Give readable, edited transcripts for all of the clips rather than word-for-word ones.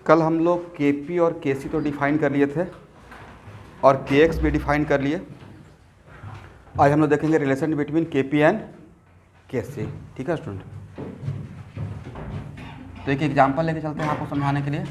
कल हम लोग के पी और के सी तो डिफाइन कर लिए थे और के एक्स भी डिफाइन कर लिए। आज हम लोग देखेंगे रिलेशन बिटवीन के पी एंड के सी। ठीक है स्टूडेंट, तो एक एग्जांपल लेके चलते हैं आपको समझाने के लिए।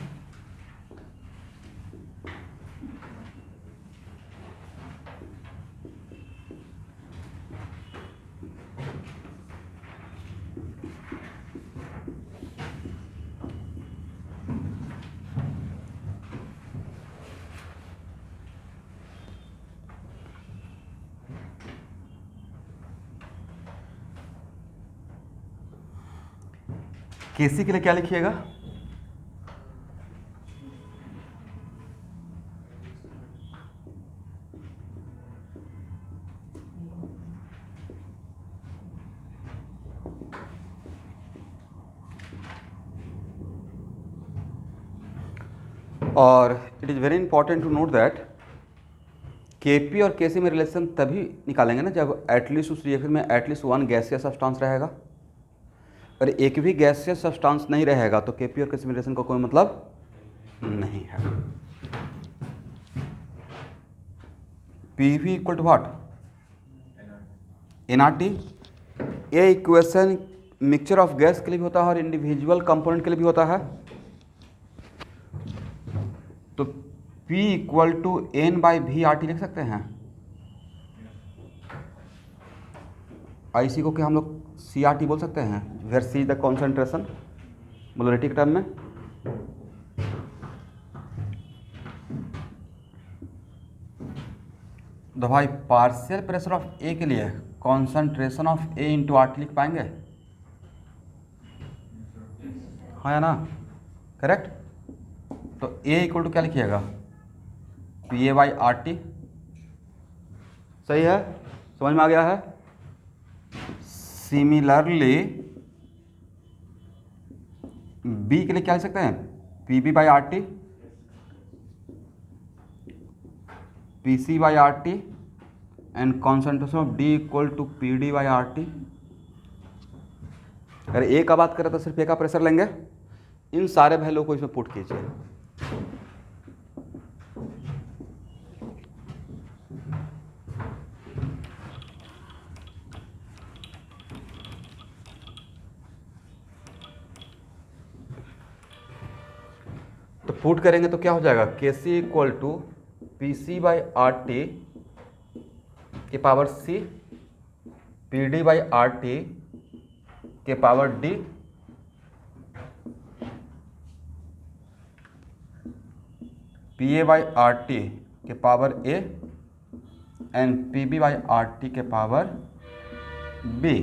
के सी के लिए क्या लिखिएगा? और it is very important to note that K P और के सी में रिलेशन तभी निकालेंगे ना जब एटलीस्ट उस रिएक्शन में एटलीस्ट वन गैसियस सब्सटेंस रहेगा। अगर एक भी गैसियस सब्सटेंस नहीं रहेगा तो के पी और के सी में रिलेशन का कोई मतलब नहीं है। P V equal to what? NRT. ये इक्वेशन मिक्सचर ऑफ गैस के लिए भी होता है और इंडिविजुअल कंपोनेंट के लिए भी होता है। तो P equal to N by V R T लिख सकते हैं। इसी को क्या हम लोग सी आर टी बोल सकते हैं, where C is the concentration molarity के टर्म में। तो भाई पार्शियल प्रेशर ऑफ ए के लिए concentration of A into R T लिख पाएंगे? हाँ या ना? करेक्ट। तो ए इक्वल टू क्या लिखिएगा? P A by R T. सही है, समझ में आ गया है। सिमिलरली बी के लिए क्या लिख सकते हैं? P B by R T, P C by R T and concentration of D equal to P D by R T. अगर ए का बात करें तो सिर्फ ए का प्रेशर लेंगे, इन सारे वैल्यू को इसमें पुट कीजिए। तो पुट करेंगे तो क्या हो जाएगा? K C equal to P C by R T के power C, P D by R T के power D, P A by R T के power A and P B by R T के power B.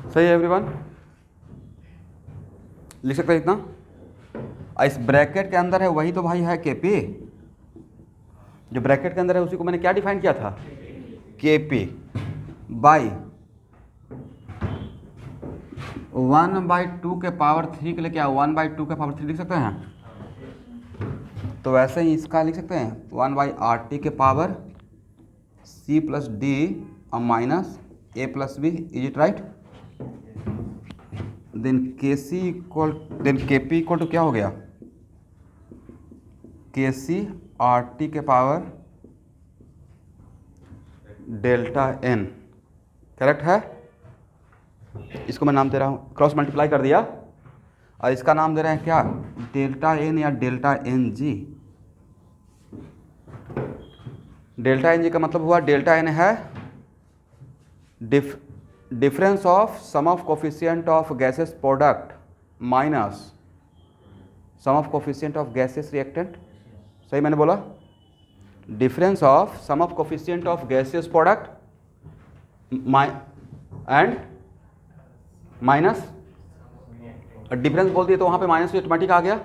सही है everyone, लिख सकते हैं इतना। इस ब्रैकेट के अंदर है वही तो भाई है के पी। जो ब्रैकेट के अंदर है उसी को मैंने क्या डिफाइन किया था? के पी बाई 1/2 के पावर 3 के लिए क्या 1/2 के पावर 3 लिख सकते हैं। तो वैसे ही इसका लिख सकते हैं 1/RT के power C plus D minus A plus B. Is it right? Then K C equal then K P equal to क्या हो गया? के सी आर टी के पावर डेल्टा एन। करेक्ट है। इसको मैं नाम दे रहा हूँ, क्रॉस मल्टीप्लाई कर दिया और इसका नाम दे रहे हैं क्या? डेल्टा एन या delta N G. Delta N G का मतलब हुआ डेल्टा एन है difference of sum of coefficient of gases product minus sum of coefficient of gases reactant, सही मैंने बोला? Difference of sum of coefficient of gases product and minus, difference बोल दिए तो वहाँ पे माइनस ऑटोमेटिक आ गया,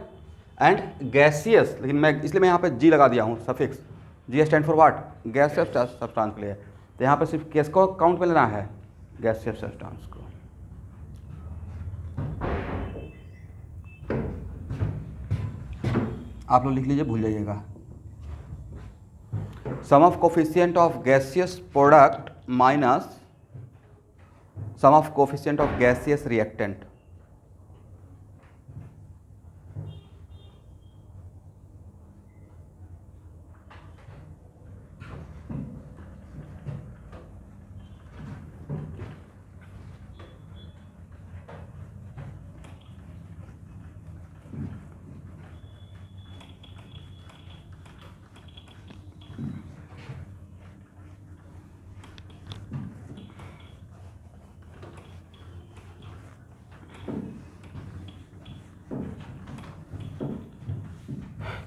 एंड गैसियस, लेकिन मैं इसलिए मैं यहाँ पे जी लगा दिया हूँ suffix, G stand for what, gaseous substance के लिए। तो यहाँ पे सिर्फ केस को काउंट में लेना है, गैसियस सब्सटेंस को। आप लोग लिख लीजिए, भूल जाइएगा। Sum of coefficient of gaseous product minus sum of coefficient of gaseous reactant.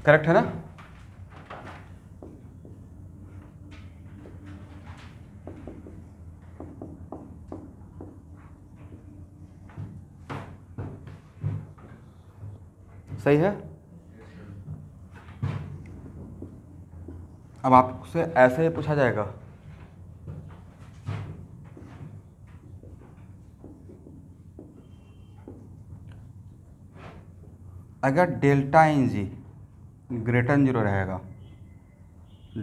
Correct है ना? सही है। अब आपसे ऐसे ही पूछा जाएगा, अगर delta N G greater than zero रहेगा,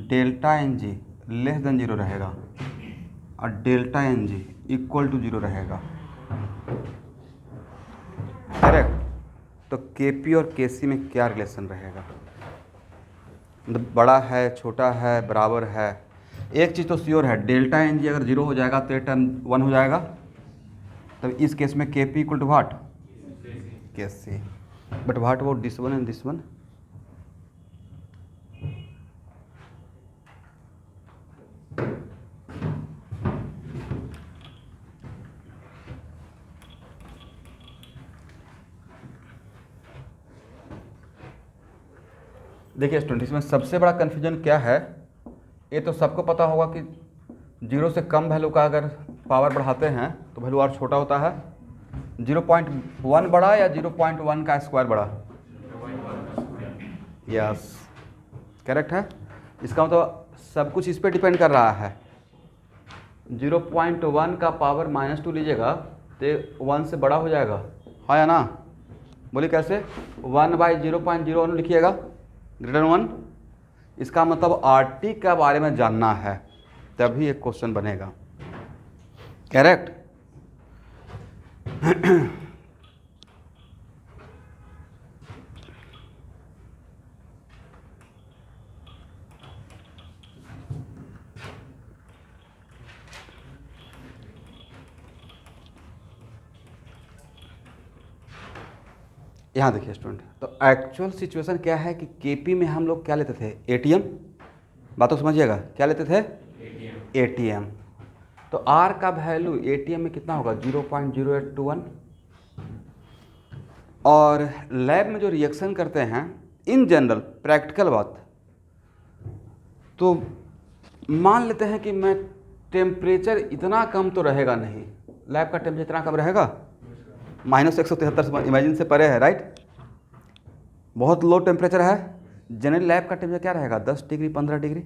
delta N G less than zero रहेगा और delta N G equal to zero रहेगा, करेक्ट? तो के पी और के सी में क्या रिलेशन रहेगा? मतलब बड़ा है, छोटा है, बराबर है? एक चीज़ तो श्योर है, डेल्टा एन जी अगर जीरो हो जाएगा तो ये टर्म वन हो जाएगा। तो इस केस में के P equal to what, K C. But what about this one and this one? देखिए स्टूडेंट, इसमें सबसे बड़ा कन्फ्यूजन क्या है, ये तो सबको पता होगा कि जीरो से कम वैल्यू का अगर पावर बढ़ाते हैं तो वैल्यू और छोटा होता है। 0.1 बड़ा या 0.1 का स्क्वायर बड़ा? यस, करेक्ट है। इसका मतलब सब कुछ इस पे डिपेंड कर रहा है। 0.1 का पावर -2 लीजिएगा तो 1 से बड़ा हो जाएगा, हाँ या ना? बोलिए कैसे? 1/0.01 लिखिएगा ग्रेटर 1। इसका मतलब आर टी के बारे में जानना है, तभी एक क्वेश्चन बनेगा, करेक्ट? यहाँ देखिए स्टूडेंट, तो एक्चुअल सिचुएशन क्या है कि केपी में हम लोग क्या लेते थे? एटीएम। बात तो समझिएगा, क्या लेते थे? एटीएम। तो आर का वैल्यू एटीएम में कितना होगा? 0.0821। और लैब में जो रिएक्शन करते हैं इन जनरल, प्रैक्टिकल बात, तो मान लेते हैं कि मैं टेम्परेचर इतना कम तो रहेगा नहीं, लैब का टेम्परेचर इतना कम रहेगा, -173 इमेजिन से परे है, राइट? बहुत लो टेम्परेचर है। जनरल लैब का टेम्परेचर क्या रहेगा? 10 डिग्री 15 डिग्री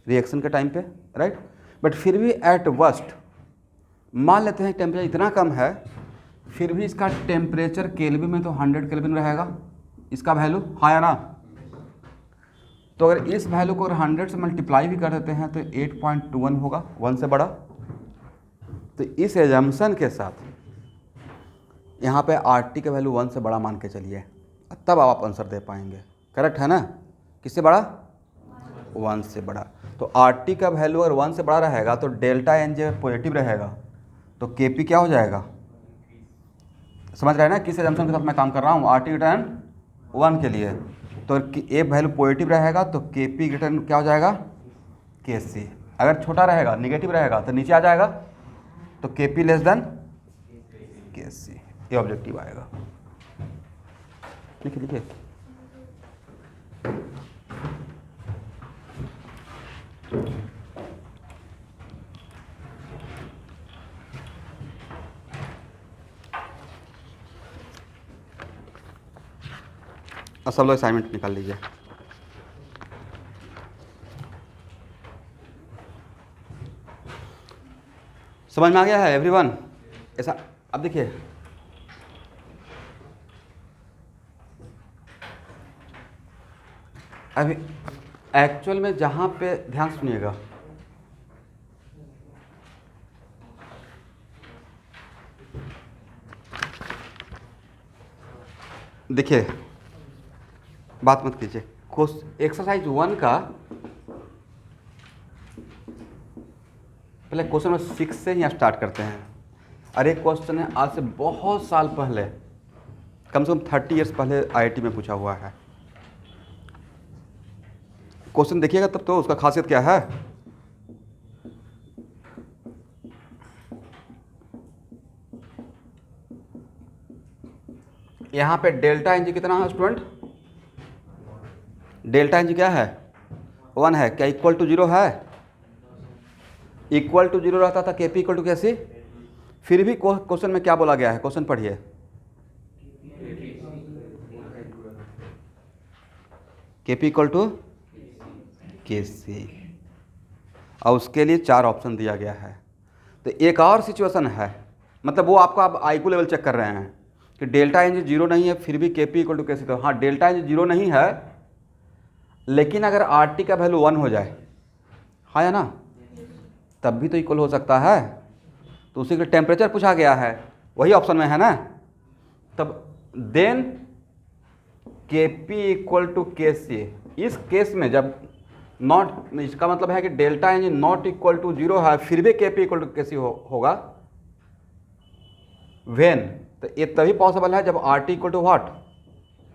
रिएक्शन के टाइम पे, राइट? बट फिर भी एट वर्स्ट मान लेते हैं टेम्परेचर इतना कम है, फिर भी इसका टेम्परेचर केल्विन में तो 100 केल्विन रहेगा, इसका वैल्यू, हाँ या ना? तो अगर इस वैल्यू को अगर 100 से मल्टीप्लाई भी कर देते हैं तो 8.21 होगा, 1 से बड़ा। तो इस एजम्पशन के साथ यहाँ पे आर टी का वैल्यू 1 से बड़ा मान के चलिए, तब आप आंसर दे पाएंगे, करेक्ट है ना? किससे बड़ा? 1 से बड़ा। तो आर टी का वैल्यू अगर 1 से बड़ा रहेगा तो डेल्टा एन जे पॉजिटिव रहेगा, तो के पी क्या हो जाएगा? समझ रहे हैं ना किस एजम्पशन के साथ मैं काम कर रहा हूँ? आर टी ग्रेटर 1 के लिए तो ए वैल्यू पॉजिटिव रहेगा तो के पी क्या हो जाएगा? के सी। अगर छोटा रहेगा, निगेटिव रहेगा तो नीचे आ जाएगा, तो Kp लेस देन Kc, ये ऑब्जेक्टिव आएगा। लिखिए लिखिए। अब सब लोग असाइनमेंट निकाल लीजिए। समझ में आ गया है एवरीवन? ऐसा अब देखिए, अभी एक्चुअल में जहाँ पे ध्यान सुनिएगा, देखिए बात मत कीजिए। एक्सरसाइज 1 का पहले क्वेश्चन नंबर 6 से ही स्टार्ट करते हैं। और एक क्वेश्चन है आज से बहुत साल पहले, कम से कम 30 ईयर्स पहले आईआईटी में पूछा हुआ है। क्वेश्चन देखिएगा तब तो उसका खासियत क्या है। यहाँ पे डेल्टा एन जी कितना है स्टूडेंट? डेल्टा एन जी क्या है? 1 है। क्या इक्वल टू 0 है? इक्वल टू 0 रहता था Kp इक्वल टू कैसे? फिर भी क्वेश्चन में क्या बोला गया है? क्वेश्चन पढ़िए। Kp इक्वल टू Kc, और उसके लिए 4 ऑप्शन दिया गया है। तो एक और सिचुएशन है, मतलब वो आपको आप आईक्यू लेवल चेक कर रहे हैं कि डेल्टा एन जी 0 नहीं है फिर भी Kp इक्वल टू कैसे। तो हाँ, डेल्टा एन जी 0 नहीं है, लेकिन अगर RT का वैल्यू 1 हो जाए, हाँ या ना, तब भी तो इक्वल हो सकता है। तो उसी के टेम्परेचर पूछा गया है, वही ऑप्शन में है ना। तब then Kp equal to Kc। इस केस में जब नॉट, इसका मतलब है कि delta N not equal to 0 है फिर भी Kp इक्वल टू Kc होगा वेन। तो ये तभी पॉसिबल है जब RT इक्वल टू व्हाट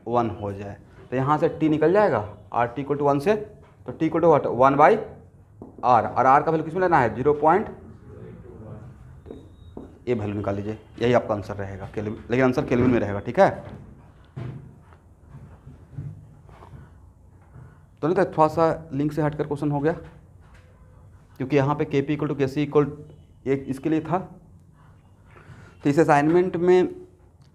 1 हो जाए। तो यहाँ से T निकल जाएगा, RT इक्वल टू 1 से, तो T equal to what 1/r, और R का वैल्यू किस में लेना है? 0. ये वैल्यू निकाल लीजिए, यही आपका आंसर रहेगा। लेकिन आंसर केल्विन में रहेगा, ठीक है। तो नहीं तो थोड़ा सा लिंक से हटकर क्वेश्चन हो गया, क्योंकि यहाँ पे Kp equal to Kc equal एक इसके लिए था। तो इस असाइनमेंट में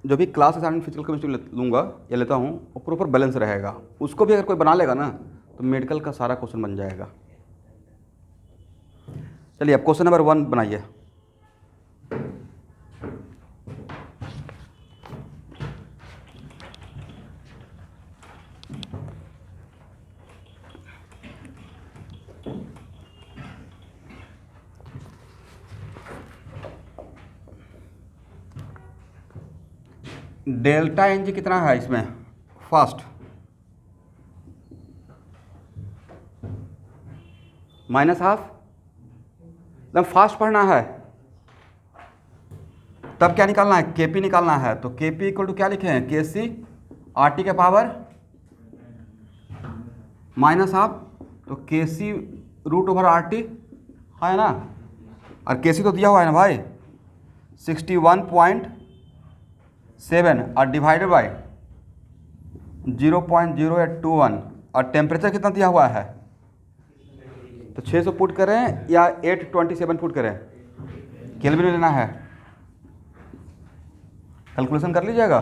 जो भी क्लास असाइनमेंट फिजिकल केमिस्ट्री लूँगा या लेता हूँ, वो प्रॉपर बैलेंस रहेगा। उसको भी अगर कोई बना लेगा ना तो मेडिकल का सारा क्वेश्चन बन जाएगा। चलिए अब क्वेश्चन नंबर 1 बनाइए। डेल्टा एन जी कितना है इसमें? फर्स्ट -12, एकदम फास्ट पढ़ना है। तब क्या निकालना है? Kp निकालना है। तो Kp इक्वल टू क्या लिखे हैं? Kc RT के पावर -12, तो Kc √RT है ना। और Kc तो दिया हुआ है ना भाई 61.7 और डिवाइडेड बाई 0.0821, और टेम्परेचर कितना दिया हुआ है? तो 600 पुट करें या 827 पुट करें? केल्विन में लेना है, कैलकुलेशन कर लीजिएगा।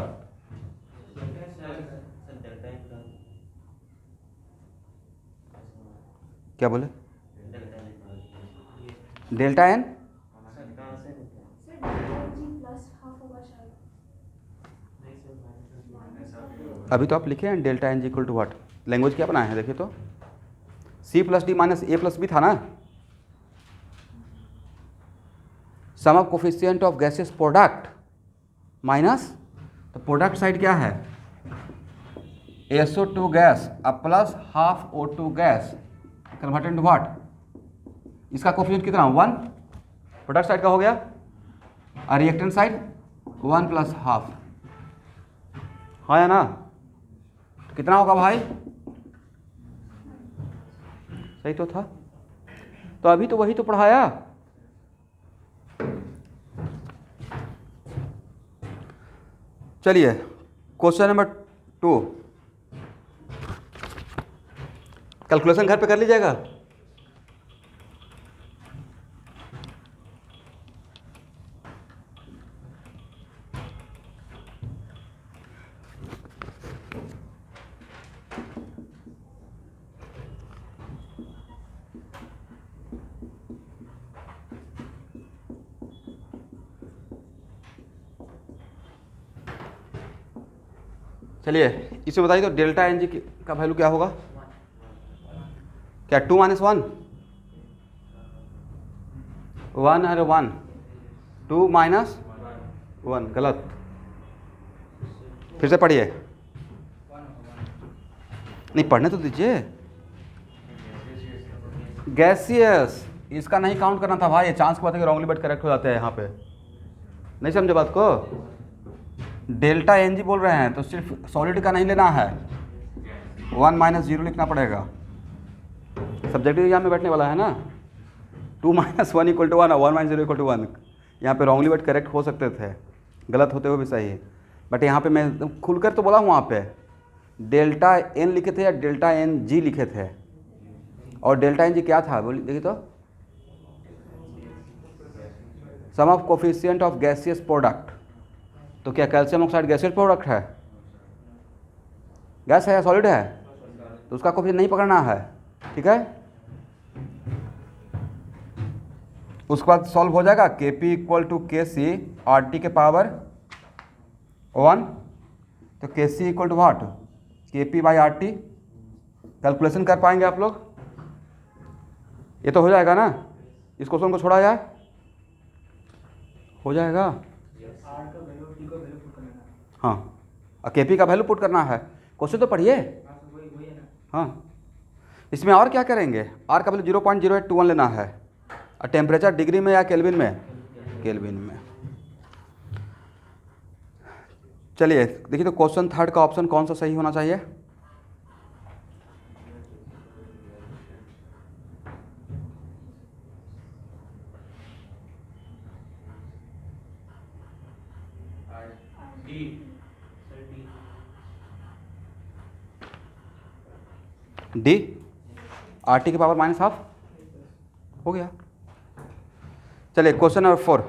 क्या बोले? डेल्टा एन अभी तो आप लिखे हैं delta N G equal to what. Language क्या बनाए हैं देखिए तो, C+D माइनस A+B था ना। Sum of coefficient of gases product minus, तो प्रोडक्ट साइड क्या है? SO2 गैस अब plus half O2 gas converted to what? इसका कोफिशिएंट कितना? 1। प्रोडक्ट साइड का हो गया, और रिएक्टेंट साइड 1 + हाफ, हाँ या ना। तो कितना होगा भाई? सही तो था। तो अभी तो वही तो पढ़ाया। चलिए क्वेश्चन नंबर 2, कैलकुलेशन घर पे कर लीजिएगा। चलिए इसे बताइए तो डेल्टा एन जी का वैल्यू क्या होगा? क्या 2 - 1 1 और 1, 2 - 1, गलत। फिर से पढ़िए, नहीं पढ़ने तो दीजिए। गैसियस, इसका नहीं काउंट करना था भाई, ये चांस की बात है कि रॉन्गली बट करेक्ट हो जाते हैं यहाँ पे। नहीं समझे बात को? डेल्टा एन जी बोल रहे हैं तो सिर्फ सॉलिड का नहीं लेना है, 1 - 0 लिखना पड़ेगा। सब्जेक्टिव एग्जाम में बैठने वाला है ना। 2 - 1 = 1 और 1 - 0 = 1। यहाँ पे रॉन्गली बट करेक्ट हो सकते थे, गलत होते हुए भी सही है। बट यहाँ पे मैं एकदम खुलकर तो बोला हूँ, वहाँ पे डेल्टा एन लिखे थे या डेल्टा एन जी लिखे थे, और डेल्टा एन जी क्या था बोलिए देखिए तो? Sum of coefficient of gaseous product. तो क्या कैल्शियम ऑक्साइड गैसियस प्रोडक्ट है? गैस है या सॉलिड है? तो उसका कोफिशिएंट नहीं पकड़ना है, ठीक है। उसके बाद सॉल्व हो जाएगा, Kp = Kc RT के पावर 1। तो Kc = व्हाट? Kp/RT। कैलकुलेशन कर पाएंगे आप लोग? ये तो हो जाएगा ना? इस क्वेश्चन को छोड़ा जाए, हो जाएगा। हाँ, और Kp का वैल्यू पुट करना है। क्वेश्चन तो पढ़िए। हाँ, इसमें और क्या करेंगे? R का वैल्यू 0.0821 लेना है, और टेम्परेचर डिग्री में या केल्विन में? केल्विन में। चलिए देखिए तो क्वेश्चन 3 का ऑप्शन कौन सा सही होना चाहिए? डी, RT के पावर -12 हो गया। चलिए क्वेश्चन नंबर 4,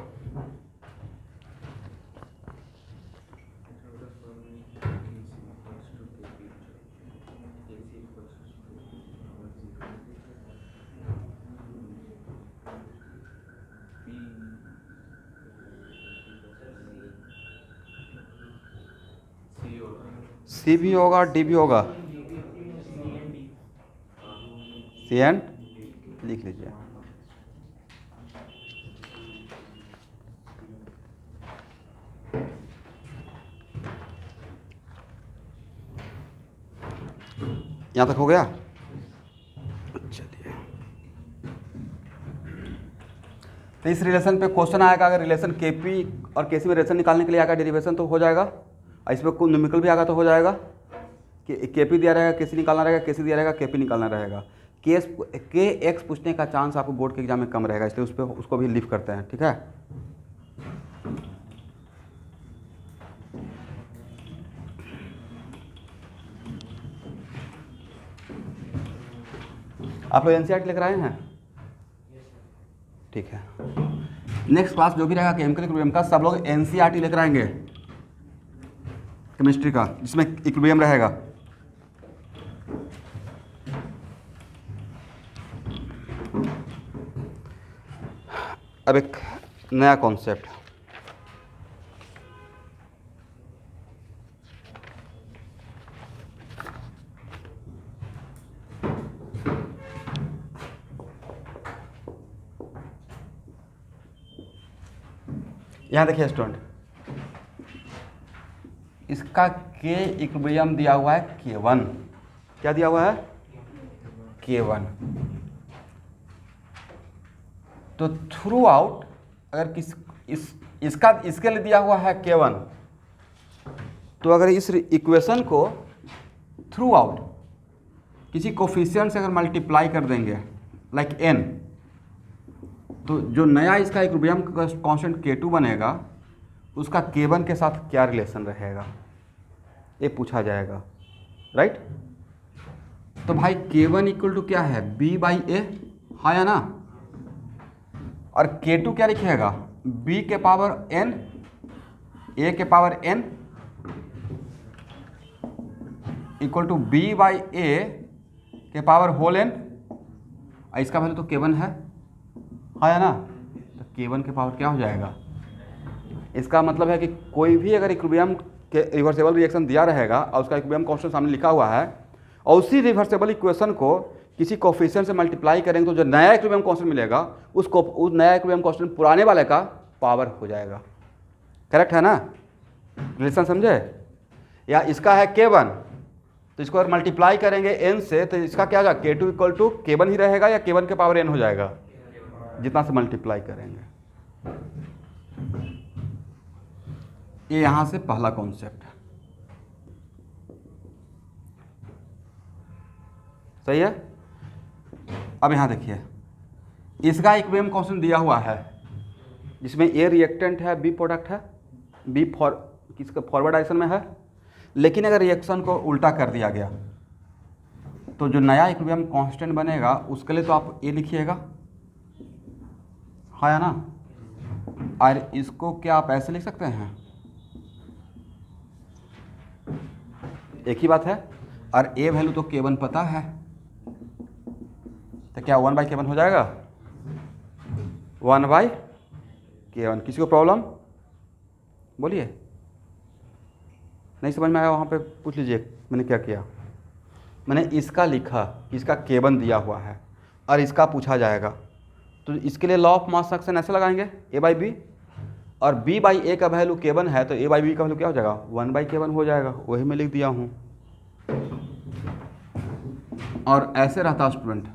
सी भी होगा डी भी होगा, सी एंड लिख लीजिए। यहाँ तक हो गया। चलिए तो इस रिलेशन पे क्वेश्चन आएगा, अगर रिलेशन Kp और Kc में रिलेशन निकालने के लिए आएगा डेरिवेशन तो हो जाएगा, और इसमें कोई न्यूमेरिकल भी आएगा तो हो जाएगा कि Kp दिया रहेगा, Kc निकालना रहेगा, Kc दिया रहेगा, Kp निकालना रहेगा। Kx पूछने का चांस आपको बोर्ड के एग्जाम में कम रहेगा, इसलिए उस पर उसको भी लीव करते हैं, ठीक है। आप लोग NCERT लेकर आए हैं? ठीक है, नेक्स्ट क्लास जो भी रहेगा केमिकल इक्विलिब्रियम का, सब लोग NCERT लेकर आएंगे केमिस्ट्री का, जिसमें इक्विलिब्रियम रहेगा। अब एक नया कॉन्सेप्ट, यहाँ देखिए स्टूडेंट, इसका K इक्विलिब्रियम दिया हुआ है K1। क्या दिया हुआ है? K1। तो थ्रू आउट अगर इसके लिए दिया हुआ है K1, तो अगर इस इक्वेशन को थ्रू आउट किसी कोफिशिएंट से अगर मल्टीप्लाई कर देंगे लाइक n, तो जो नया इसका इक्विलिब्रियम कांस्टेंट K2 बनेगा उसका K1 के साथ क्या रिलेशन रहेगा, ये पूछा जाएगा, राइट। तो भाई K1 इक्वल टू क्या है, B/A, हाँ या ना। और K2 क्या लिखिएगा, B के पावर n, A के power n equal to B/A के पावर होल n। इसका वैल्यू तो K1 है, हाँ या ना। तो K1 के पावर क्या हो जाएगा, इसका मतलब है कि कोई भी अगर इक्विलिब्रियम के रिवर्सेबल रिएक्शन दिया रहेगा और उसका इक्विलिब्रियम कांस्टेंट सामने लिखा हुआ है और उसी रिवर्सेबल इक्वेशन को किसी कोफिशिएंट से मल्टीप्लाई करेंगे तो जो नया इक्विलिब्रियम कांस्टेंट मिलेगा उस नया इक्विलिब्रियम कांस्टेंट पुराने वाले का पावर हो जाएगा। करेक्ट है ना, रिलेशन समझे। या इसका है K1, तो इसको अगर मल्टीप्लाई करेंगे n से तो इसका क्या होगा, K2 इक्वल टू K1 ही रहेगा या K1 के पावर n हो जाएगा, जितना से मल्टीप्लाई करेंगे। ये यहां से पहला कॉन्सेप्ट है, सही है। अब यहां देखिए, इसका इक्विलिब्रियम कांस्टेंट दिया हुआ है जिसमें A रिएक्टेंट है, B प्रोडक्ट है, B किसका फॉरवर्ड डायरेक्शन में है। लेकिन अगर रिएक्शन को उल्टा कर दिया गया तो जो नया इक्विलिब्रियम कांस्टेंट बनेगा उसके लिए तो आप A लिखिएगा, हाँ या ना। और इसको क्या आप ऐसे लिख सकते हैं, एक ही बात है। और A वैल्यू तो K1 पता है, तो क्या 1/K1 हो जाएगा, 1/K1। किसी को प्रॉब्लम बोलिए, नहीं समझ में आया वहाँ पे पूछ लीजिए मैंने क्या किया। मैंने इसका लिखा, इसका K1 दिया हुआ है और इसका पूछा जाएगा तो इसके लिए लॉ ऑफ मास एक्शन ऐसे लगाएंगे A/B, और B/A का वैल्यू K1 है तो A/B का वैल्यू क्या हो जाएगा, 1/K1 हो जाएगा, वही मैं लिख दिया हूँ। और ऐसे रहता स्टूडेंट,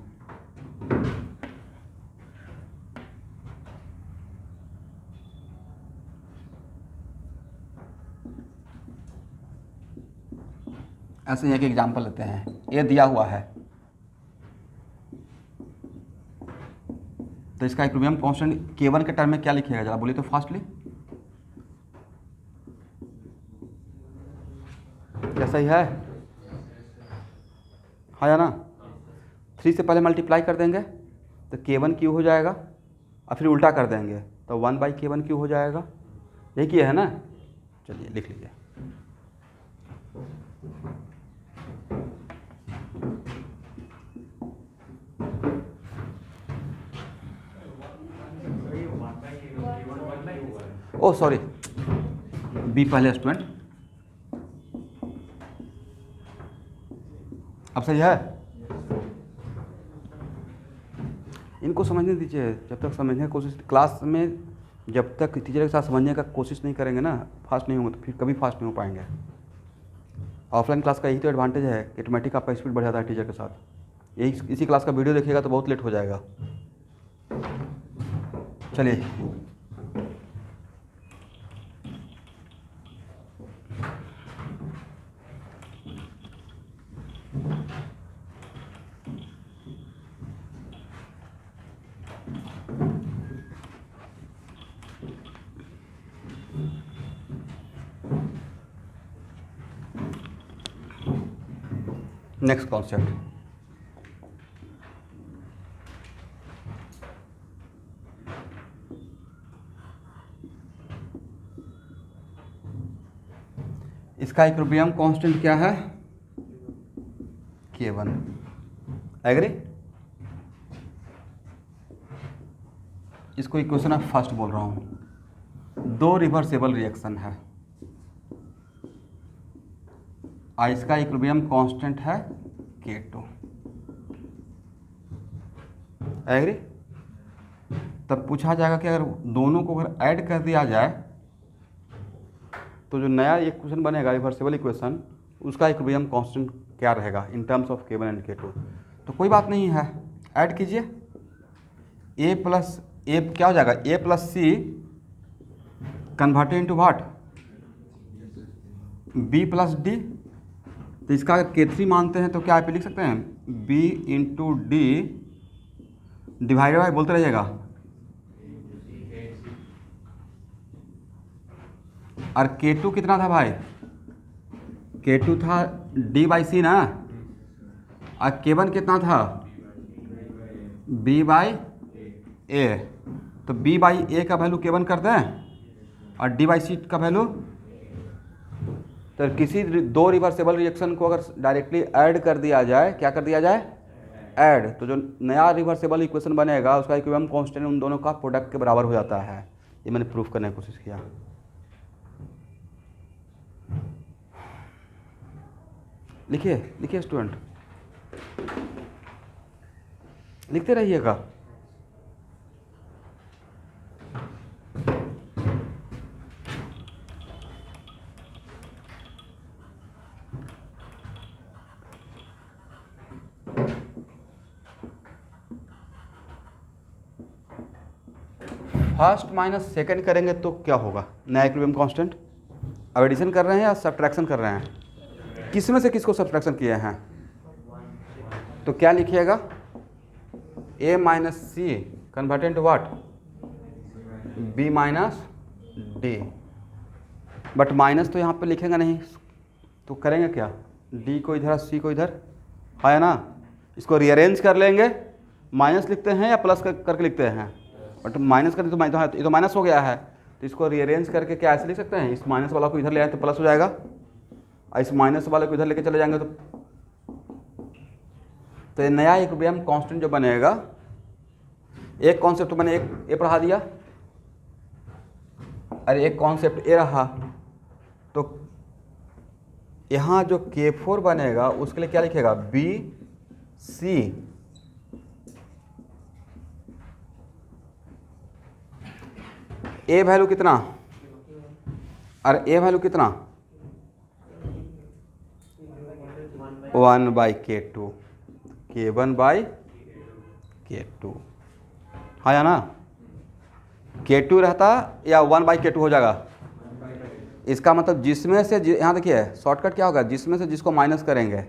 ऐसे एक एग्जांपल लेते हैं, ये दिया हुआ है तो इसका इक्विलिब्रियम कांस्टेंट K1 के टर्म में क्या लिखिएगा, जरा बोलिए तो फास्टली। क्या सही है, हाँ या ना। 3 से पहले मल्टीप्लाई कर देंगे तो K1 क्यू हो जाएगा और फिर उल्टा कर देंगे तो 1/K1 क्यू हो जाएगा, यही किया है ना। चलिए लिख लीजिए। ओ सॉरी, B पहले स्टूडेंट, अब सही है। इनको समझने दीजिए, जब तक समझने की कोशिश क्लास में, जब तक टीचर के साथ समझने का कोशिश नहीं करेंगे ना, फास्ट नहीं होंगे तो फिर कभी फास्ट नहीं हो पाएंगे। ऑफलाइन क्लास का यही तो एडवांटेज है, ऑटोमेटिक आपका स्पीड बढ़ जाता है टीचर के साथ। यही इसी क्लास का वीडियो देखिएगा तो बहुत लेट हो जाएगा। चलिए नेक्स्ट कॉन्सेप्ट, इसका इक्विलिब्रियम कांस्टेंट क्या है, K1। एग्री। इसको इक्वेशन ऑफ फर्स्ट बोल रहा हूँ। दो रिवर्सेबल रिएक्शन है और इसका इक्विलिब्रियम कांस्टेंट है K2। एग्री। तब पूछा जाएगा कि अगर दोनों को अगर ऐड कर दिया जाए तो जो नया इक्वेशन बनेगा रिवर्सेबल इक्वेशन, उसका इक्विलिब्रियम कांस्टेंट क्या रहेगा in terms of K1 and K2। तो कोई बात नहीं है, ऐड कीजिए। A प्लस A क्या हो जाएगा, A plus C converted into what, B plus D। तो इसका अगर K3 मानते हैं तो क्या आप लिख सकते हैं, B into D divided by, बोलते रहिएगा, और K2 कितना था भाई? K2 था D/C ना, और K1 कितना था? B/A। तो B/A का वैल्यू K1 कर दें और D/C का वैल्यू। तो किसी दो रिवर्सेबल रिएक्शन को अगर डायरेक्टली ऐड कर दिया जाए, क्या कर दिया जाए? ऐड, तो जो नया रिवर्सेबल इक्वेशन बनेगा उसका इक्विलिब्रियम कांस्टेंट उन दोनों का प्रोडक्ट के बराबर हो जाता है। ये मैंने प्रूफ करने की कोशिश किया। लिखिए लिखिए स्टूडेंट, लिखते रहिएगा। फर्स्ट माइनस सेकंड करेंगे तो क्या होगा? नया इक्विलिब्रियम कांस्टेंट। अब एडिशन कर रहे हैं या सब्ट्रैक्शन कर रहे हैं? किस में से किसको सब्ट्रैक्शन किए हैं? तो क्या लिखिएगा? A minus C convert into what? B minus D. But minus तो यहाँ पे लिखेंगे नहीं, तो करेंगे क्या? D को इधर, C को इधर, है ना? इसको रीअरेंज कर लेंगे। माइनस लिखते हैं या प्लस करके लिखते हैं? बट माइनस करते तो ये तो माइनस हो गया है, तो इसको रीअरेंज करके क्या ऐसे लिख सकते हैं? इस माइनस वाला को इधर ले आए तो प्लस हो जाएगा, और इस माइनस वाले को इधर लेके चले जाएंगे तो ये नया इक्विलिब्रियम कांस्टेंट जो बनेगा, एक कॉन्सेप्ट तो मैंने एक ए पढ़ा दिया, अरे एक कॉन्सेप्ट ए रहा, तो यहाँ जो K4 बनेगा उसके लिए क्या लिखेगा? BC। ए वैल्यू कितना? और ए वैल्यू कितना? 1/K2, K1/K2, हाँ या ना? K2 रहता या 1/K2 हो जाएगा? इसका मतलब जिसमें से यहाँ देखिए शॉर्टकट क्या होगा, जिसमें से जिसको माइनस करेंगे,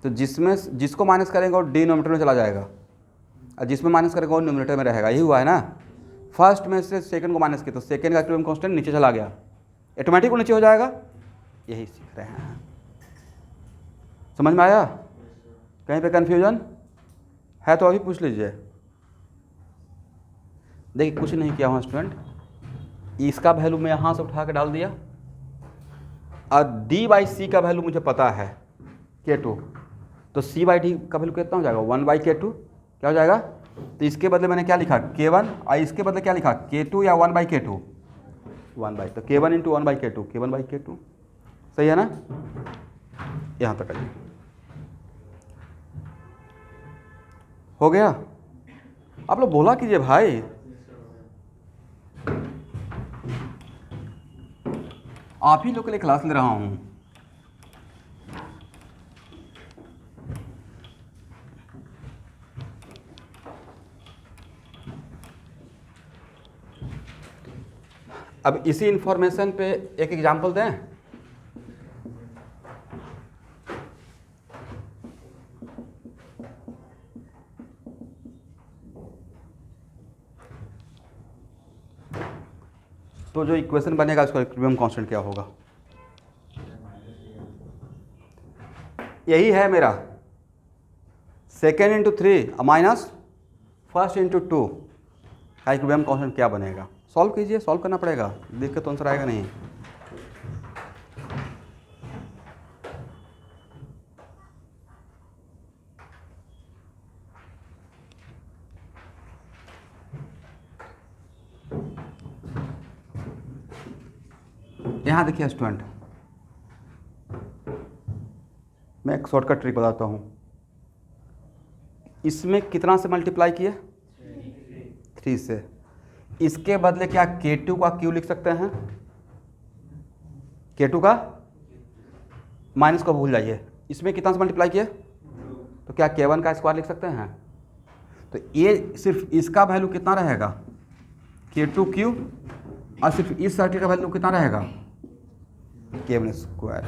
तो जिसमें जिसको माइनस करेंगे वो डिनोमिनेटर में चला जाएगा, और जिसमें माइनस करेंगे वो न्यूमरेटर में रहेगा। यही हुआ है ना? फर्स्ट में से सेकंड को माइनस किया तो सेकंड का इक्विलिब्रियम कांस्टेंट नीचे चला गया, ऑटोमेटिक वो नीचे हो जाएगा। यही सीख रहे हैं। समझ में आया? कहीं पे कन्फ्यूजन है तो अभी पूछ लीजिए। देखिए कुछ नहीं किया हूँ स्टूडेंट, इसका वैल्यू मैं यहाँ से उठा के डाल दिया, और D/C का वैल्यू मुझे पता है K2, तो C/D का वैल्यू कितना हो जाएगा? 1/K2। क्या हो जाएगा? तो इसके बदले मैंने क्या लिखा? K1, और इसके बदले क्या लिखा? K2 या 1/K2? 1/, तो K1 इंटू 1/K2, K1/K2। सही है ना? यहाँ तक आइए, हो गया? आप लोग बोला कीजिए भाई। आप ही लोग के लिए क्लास ले रहा हूँ। अब इसी इंफॉर्मेशन पे एक एग्जांपल दें। तो जो इक्वेशन बनेगा उसका इक्विलिब्रियम कांस्टेंट क्या होगा? यही है मेरा, second into 3 minus first into 2 का इक्विलिब्रियम कांस्टेंट क्या बनेगा? सॉल्व कीजिए, सॉल्व करना पड़ेगा, देख के तो आंसर आएगा नहीं। यहाँ देखिए स्टूडेंट, मैं एक शॉर्टकट ट्रिक बताता हूँ। इसमें कितना से मल्टीप्लाई किए? 3 से। इसके बदले क्या K2 का Q लिख सकते हैं? K2 का माइनस को भूल जाइए, इसमें कितना से मल्टीप्लाई किए? तो क्या K1 का स्क्वायर लिख सकते हैं? तो ये सिर्फ इसका वैल्यू कितना रहेगा? K2Q, और सिर्फ इस सर्किल का वैल्यू कितना रहेगा? K1 square.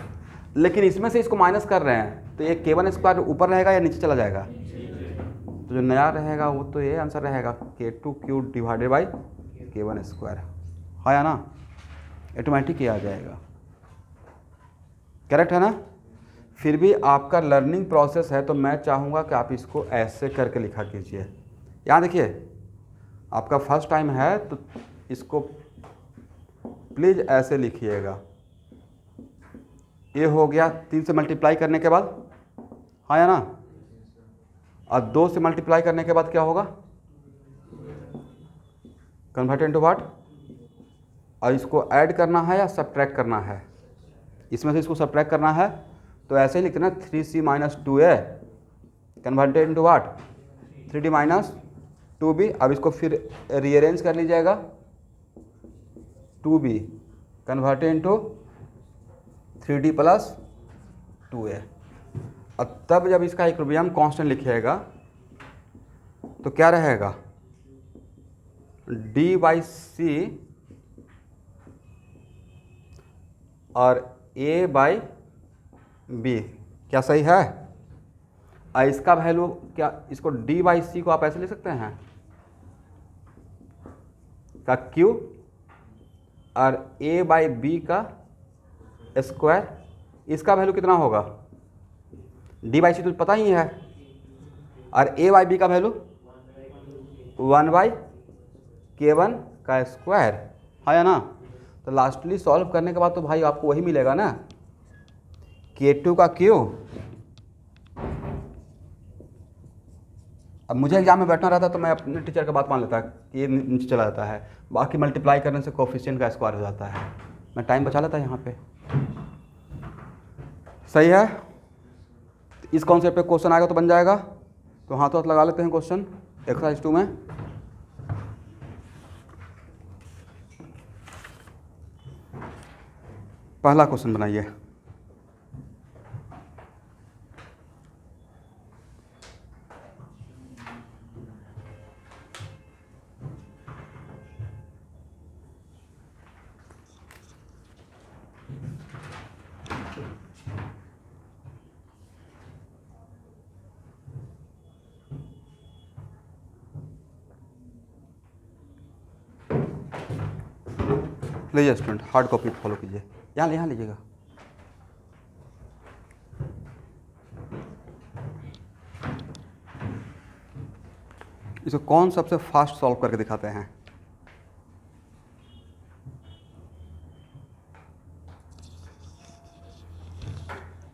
लेकिन इसमें से इसको माइनस कर रहे हैं, तो ये K1 स्क्वायर ऊपर रहेगा या नीचे चला जाएगा? तो जो नया रहेगा वो तो ये आंसर रहेगा, K2Q divided by K1 square, है या ना? ऑटोमेटिक ये आ जाएगा। करेक्ट है ना? फिर भी आपका लर्निंग प्रोसेस है तो मैं चाहूँगा कि आप इसको ऐसे करके लिखा कीजिए। यहाँ देखिए, आपका फर्स्ट टाइम है तो इसको प्लीज़ ऐसे लिखिएगा। ये हो गया 3 से मल्टीप्लाई करने के बाद, हाँ या ना? और 2 से मल्टीप्लाई करने के बाद क्या होगा? Convert into what? और इसको ऐड करना है या सब्ट्रैक्ट करना है? इसमें से इसको सब्ट्रैक्ट करना है तो ऐसे ही लिखते ना, 3c minus 2a converted into what? 3d minus 2b। अब इसको फिर रीअरेंज कर लीजिएगा, 2b converted into 3d plus 2a। अब तब जब इसका इक्विलिब्रियम कांस्टेंट लिखिएगा तो क्या रहेगा? d बाई सी और a बाई बी, क्या सही है? और इसका वैल्यू क्या, इसको d बाई सी को आप ऐसे लिख सकते हैं का q और a बाई बी का स्क्वायर। इसका वैल्यू कितना होगा? d बाई सी तो पता ही है, और a बाई बी का वैल्यू 1 बाई k1 का स्क्वायर, है या ना? तो लास्टली सॉल्व करने के बाद तो भाई आपको वही मिलेगा ना, k2 का q। अब मुझे एग्जाम में बैठना रहता तो मैं अपने टीचर का बात मान लेता कि ये नीचे चला जाता है, बाकी मल्टीप्लाई करने से कोफिशिएंट का स्क्वायर हो जाता है, मैं टाइम बचा लेता यहाँ पे। सही है? इस कॉन्सेप्ट पे क्वेश्चन आएगा तो बन जाएगा। तो हाथों हाथ लगा लेते हैं क्वेश्चन एक्सरसाइज 2 में। पहला क्वेश्चन बनाइए। लीजिए स्टूडेंट, हार्ड कॉपी फॉलो कीजिए, यहाँ लीजिएगा। इसको कौन सबसे फास्ट सॉल्व करके दिखाते हैं?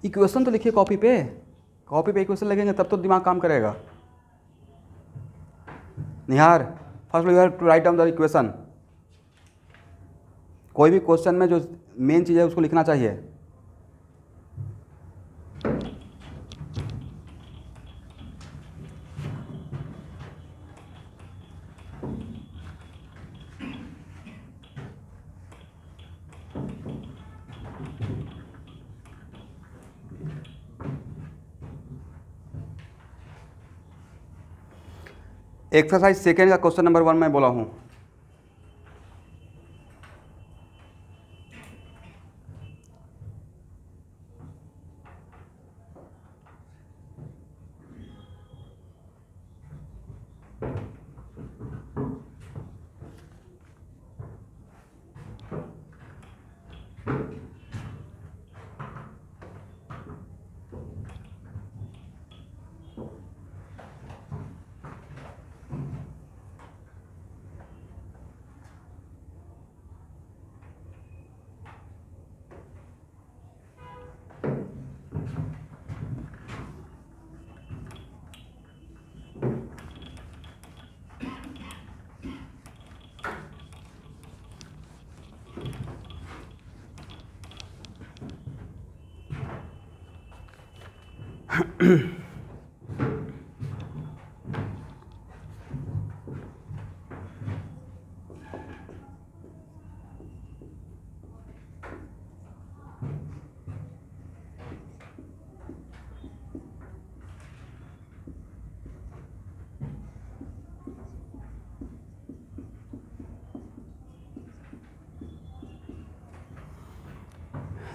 इक्वेशन तो लिखिए कॉपी पे, कॉपी पे इक्वेशन लगेंगे तब तो दिमाग काम करेगा। Nihar, first you have to write down the equation. कोई भी क्वेश्चन में जो मेन चीज़ है उसको लिखना चाहिए। एक्सरसाइज सेकेंड का क्वेश्चन नंबर 1 मैं बोला हूँ।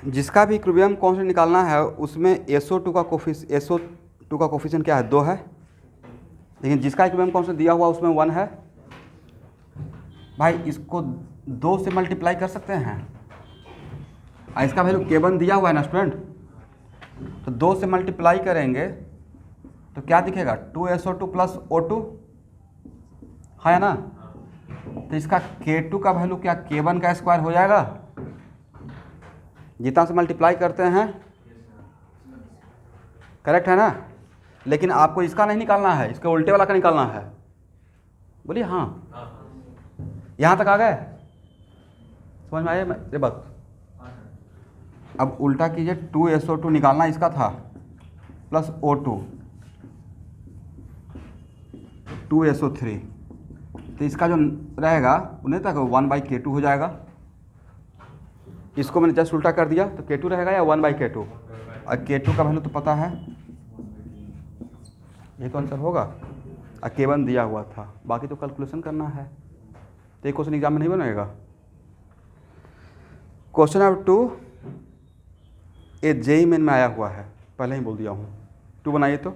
जिसका भी इक्विलिब्रियम कांस्टेंट निकालना है उसमें SO2 का कोफिशिएंट क्या है? 2 है, लेकिन जिसका इक्विलिब्रियम कांस्टेंट दिया हुआ उसमें 1 है। भाई इसको 2 से मल्टीप्लाई कर सकते हैं, इसका वैल्यू K1 दिया हुआ है ना स्टूडेंट, तो 2 से मल्टीप्लाई करेंगे तो क्या दिखेगा 2SO2 प्लस O2 है ना। तो इसका K2 का वैल्यू क्या K1 का स्क्वायर हो जाएगा, जितना से मल्टीप्लाई करते हैं, करेक्ट है ना। लेकिन आपको इसका नहीं निकालना है, इसके उल्टे वाला का निकालना है। बोलिए हाँ, यहाँ तक आ गए, समझ में आया मेरे बात। अब उल्टा कीजिए, 2SO2 निकालना इसका था प्लस O2 2SO3, तो इसका जो रहेगा उन्हें तक 1/K2 हो जाएगा। इसको मैंने जस्ट उल्टा कर दिया तो K2 रहेगा या 1/K2, और K2 का वैल्यू तो पता है, ये तो आंसर होगा। और K1 दिया हुआ था, बाकी तो कैलकुलेशन करना है। तो ये क्वेश्चन एग्जाम में नहीं बनेगा। क्वेश्चन नंबर 2 ये JEE मेन में आया हुआ है, पहले ही बोल दिया हूँ। 2 बनाइए तो।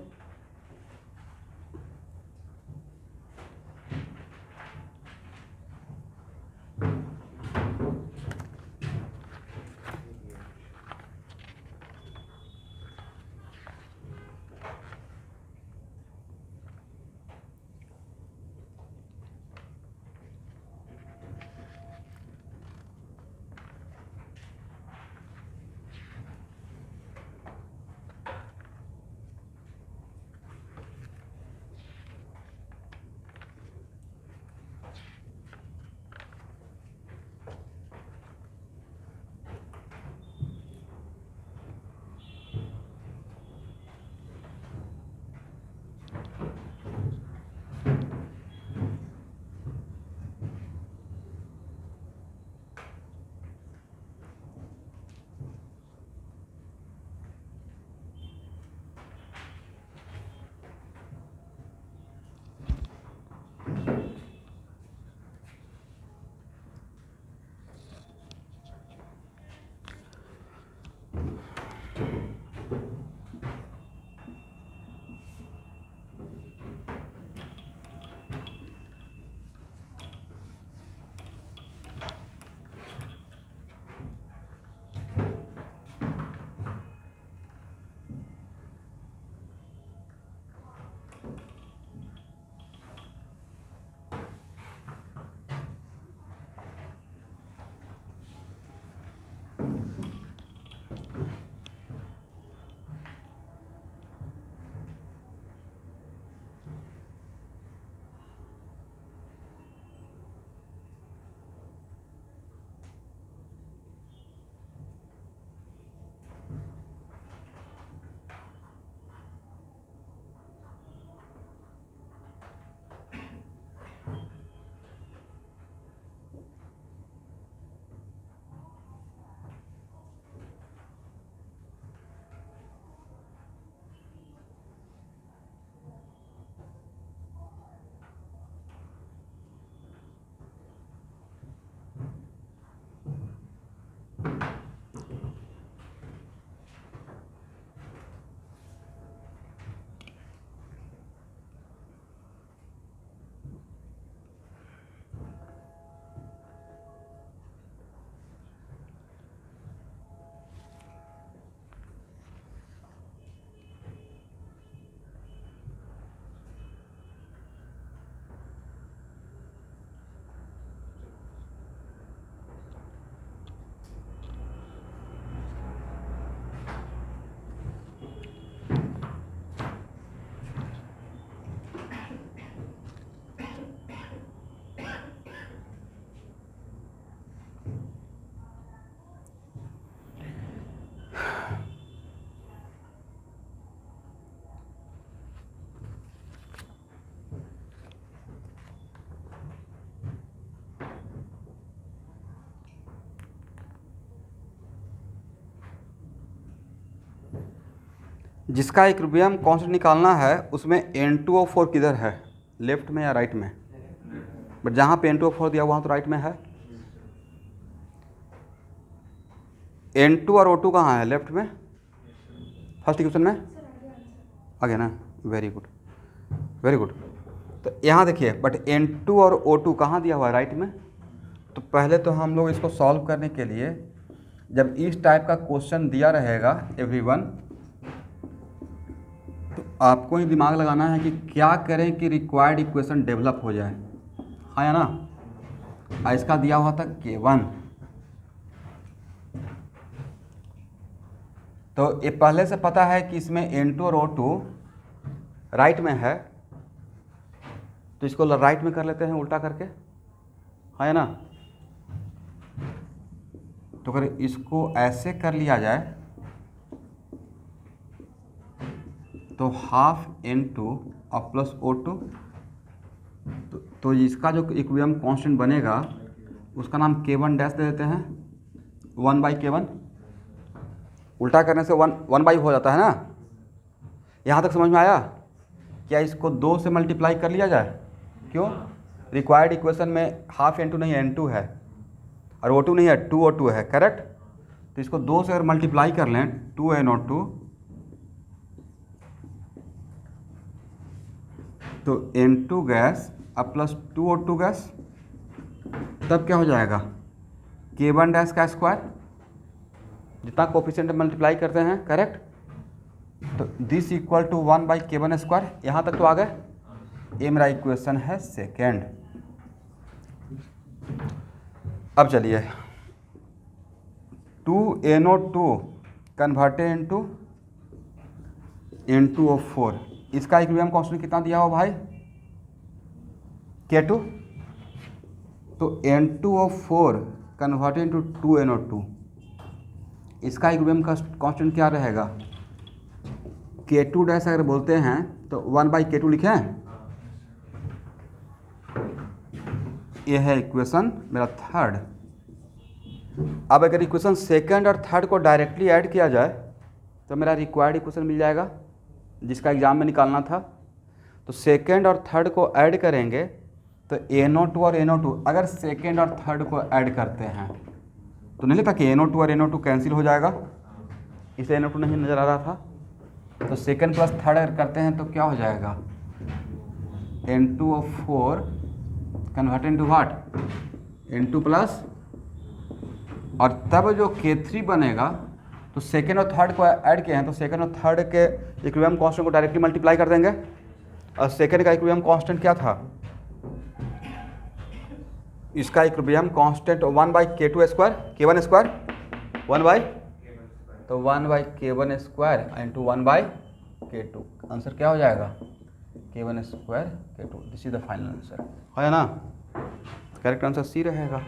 जिसका इक्विलिब्रियम कांस्टेंट निकालना है उसमें N2O4 किधर है, लेफ्ट में या राइट में। बट जहाँ पे N2O4 दिया वहाँ तो राइट में है। N2 और O2 कहाँ है, लेफ्ट में, फर्स्ट इक्वेशन में आ गया ना। Very good very good. तो यहाँ देखिए, बट N2 और O2 कहाँ दिया हुआ है, राइट में। तो पहले तो हम लोग इसको सॉल्व करने के लिए जब इस टाइप का क्वेश्चन दिया रहेगा एवरीवन, तो आपको ही दिमाग लगाना है कि क्या करें कि रिक्वायर्ड इक्वेशन डेवलप हो जाए, हाँ या ना। इसका दिया हुआ था K1, तो ये पहले से पता है कि इसमें N2 और O2 राइट में है, तो इसको राइट में कर लेते हैं उल्टा करके, हाँ या ना। तो अगर इसको ऐसे कर लिया जाए तो हाफ N2 और प्लस O2, तो इसका जो इक्विलिब्रियम कांस्टेंट बनेगा उसका नाम K1 डैश दे देते हैं, 1/K1। उल्टा करने से 1/1 हो जाता है ना। यहाँ तक समझ में आया? क्या इसको 2 से मल्टीप्लाई कर लिया जाए? क्यों? रिक्वायर्ड इक्वेशन में हाफ N2 नहीं N2 है और O2 नहीं है, 2O2 है, करेक्ट। तो इसको 2 से अगर मल्टीप्लाई कर लें 2NO2, तो N2 गैस अब प्लस 2O2 गैस, तब क्या हो जाएगा? K1 डैश का स्क्वायर, जितना कोफिशिएंट मल्टीप्लाई करते हैं, करेक्ट। तो this equal to 1/K1 square. यहाँ तक तो आ गए। ये मेरा इक्वेशन है सेकेंड। अब चलिए 2NO2 कन्वर्टेड इनटू N2O4, इसका इक्विलिब्रियम कांस्टेंट कितना दिया हो भाई? K2। तो N2O4 कन्वर्टेड इनटू 2NO2, इसका इक्विलिब्रियम कांस्टेंट क्या रहेगा? K2 डैश अगर बोलते हैं तो 1/K2 लिखें। ये है इक्वेशन मेरा थर्ड। अब अगर इक्वेशन सेकंड और थर्ड को डायरेक्टली ऐड किया जाए तो मेरा रिक्वायर्ड इक्वेशन मिल जाएगा, जिसका एग्जाम में निकालना था। तो सेकंड और थर्ड को ऐड करेंगे तो NO2 और NO2, अगर सेकंड और थर्ड को ऐड करते हैं तो नहीं लगता कि NO2 और NO2 कैंसिल हो जाएगा, इसलिए NO2 नहीं नज़र आ रहा था। तो सेकंड प्लस थर्ड अगर करते हैं तो क्या हो जाएगा? N2O4 convert into what? N2 plus, और तब जो K3 बनेगा, तो सेकेंड और थर्ड को ऐड किए हैं तो सेकेंड और थर्ड के इक्विलिब्रियम कांस्टेंट को डायरेक्टली मल्टीप्लाई कर देंगे। और सेकेंड का इक्विलिब्रियम कांस्टेंट क्या था? इसका equilibrium constant 1/K2 square, K1 square 1/, तो 1/K1 square into 1/K2। Answer क्या हो जाएगा? K1 square K2। This is the final answer, है ना। करेक्ट आंसर सी रहेगा।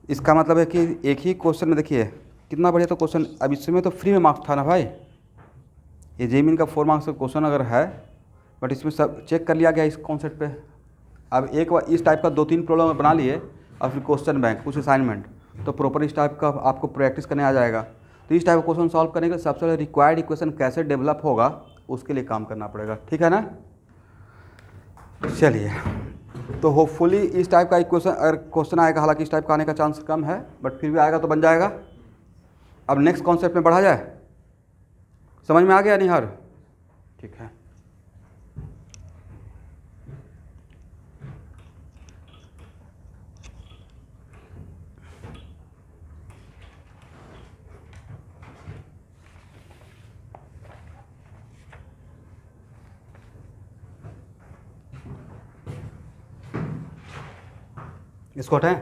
इसका मतलब है कि एक ही क्वेश्चन में देखिए कितना बढ़िया तो क्वेश्चन। अब इसमें तो फ्री में मार्क्स था ना भाई, ये जेईई का 4 मार्क्स का क्वेश्चन अगर है, बट इसमें सब चेक कर लिया गया इस कॉन्सेप्ट पे। अब एक बार इस टाइप का 2-3 प्रॉब्लम बना लिए और फिर क्वेश्चन बैंक कुछ असाइनमेंट, तो प्रॉपर इस टाइप का आपको प्रैक्टिस करने आ जाएगा। तो इस टाइप का क्वेश्चन सॉल्व करने के लिए सबसे पहले रिक्वायर्ड इक्वेशन कैसे डेवलप होगा उसके लिए काम करना पड़ेगा, ठीक है ना। चलिए, तो होपफुली इस टाइप का इक्वेशन अगर क्वेश्चन आएगा, हालांकि इस टाइप का आने का चांस कम है, बट फिर भी आएगा तो बन जाएगा। अब नेक्स्ट कॉन्सेप्ट में बढ़ा जाए। समझ में आ गया निहार? ठीक है। इसको हटाएं।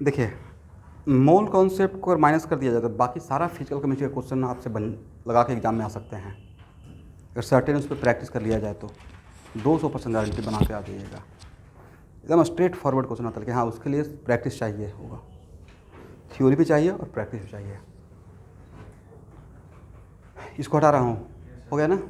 देखिए, मोल कॉन्सेप्ट को माइनस कर दिया जाए तो बाकी सारा फिजिकल केमिस्ट्री का क्वेश्चन आपसे लगा के एग्जाम में आ सकते हैं। अगर सर्टेन उस पर प्रैक्टिस कर लिया जाए तो 200% गारंटी बना के आ जाइएगा। एकदम स्ट्रेट फॉरवर्ड क्वेश्चन आता है कि हाँ, उसके लिए प्रैक्टिस चाहिए होगा, थ्योरी भी चाहिए और प्रैक्टिस भी चाहिए। इसको हटा रहा हूँ, हो गया ना।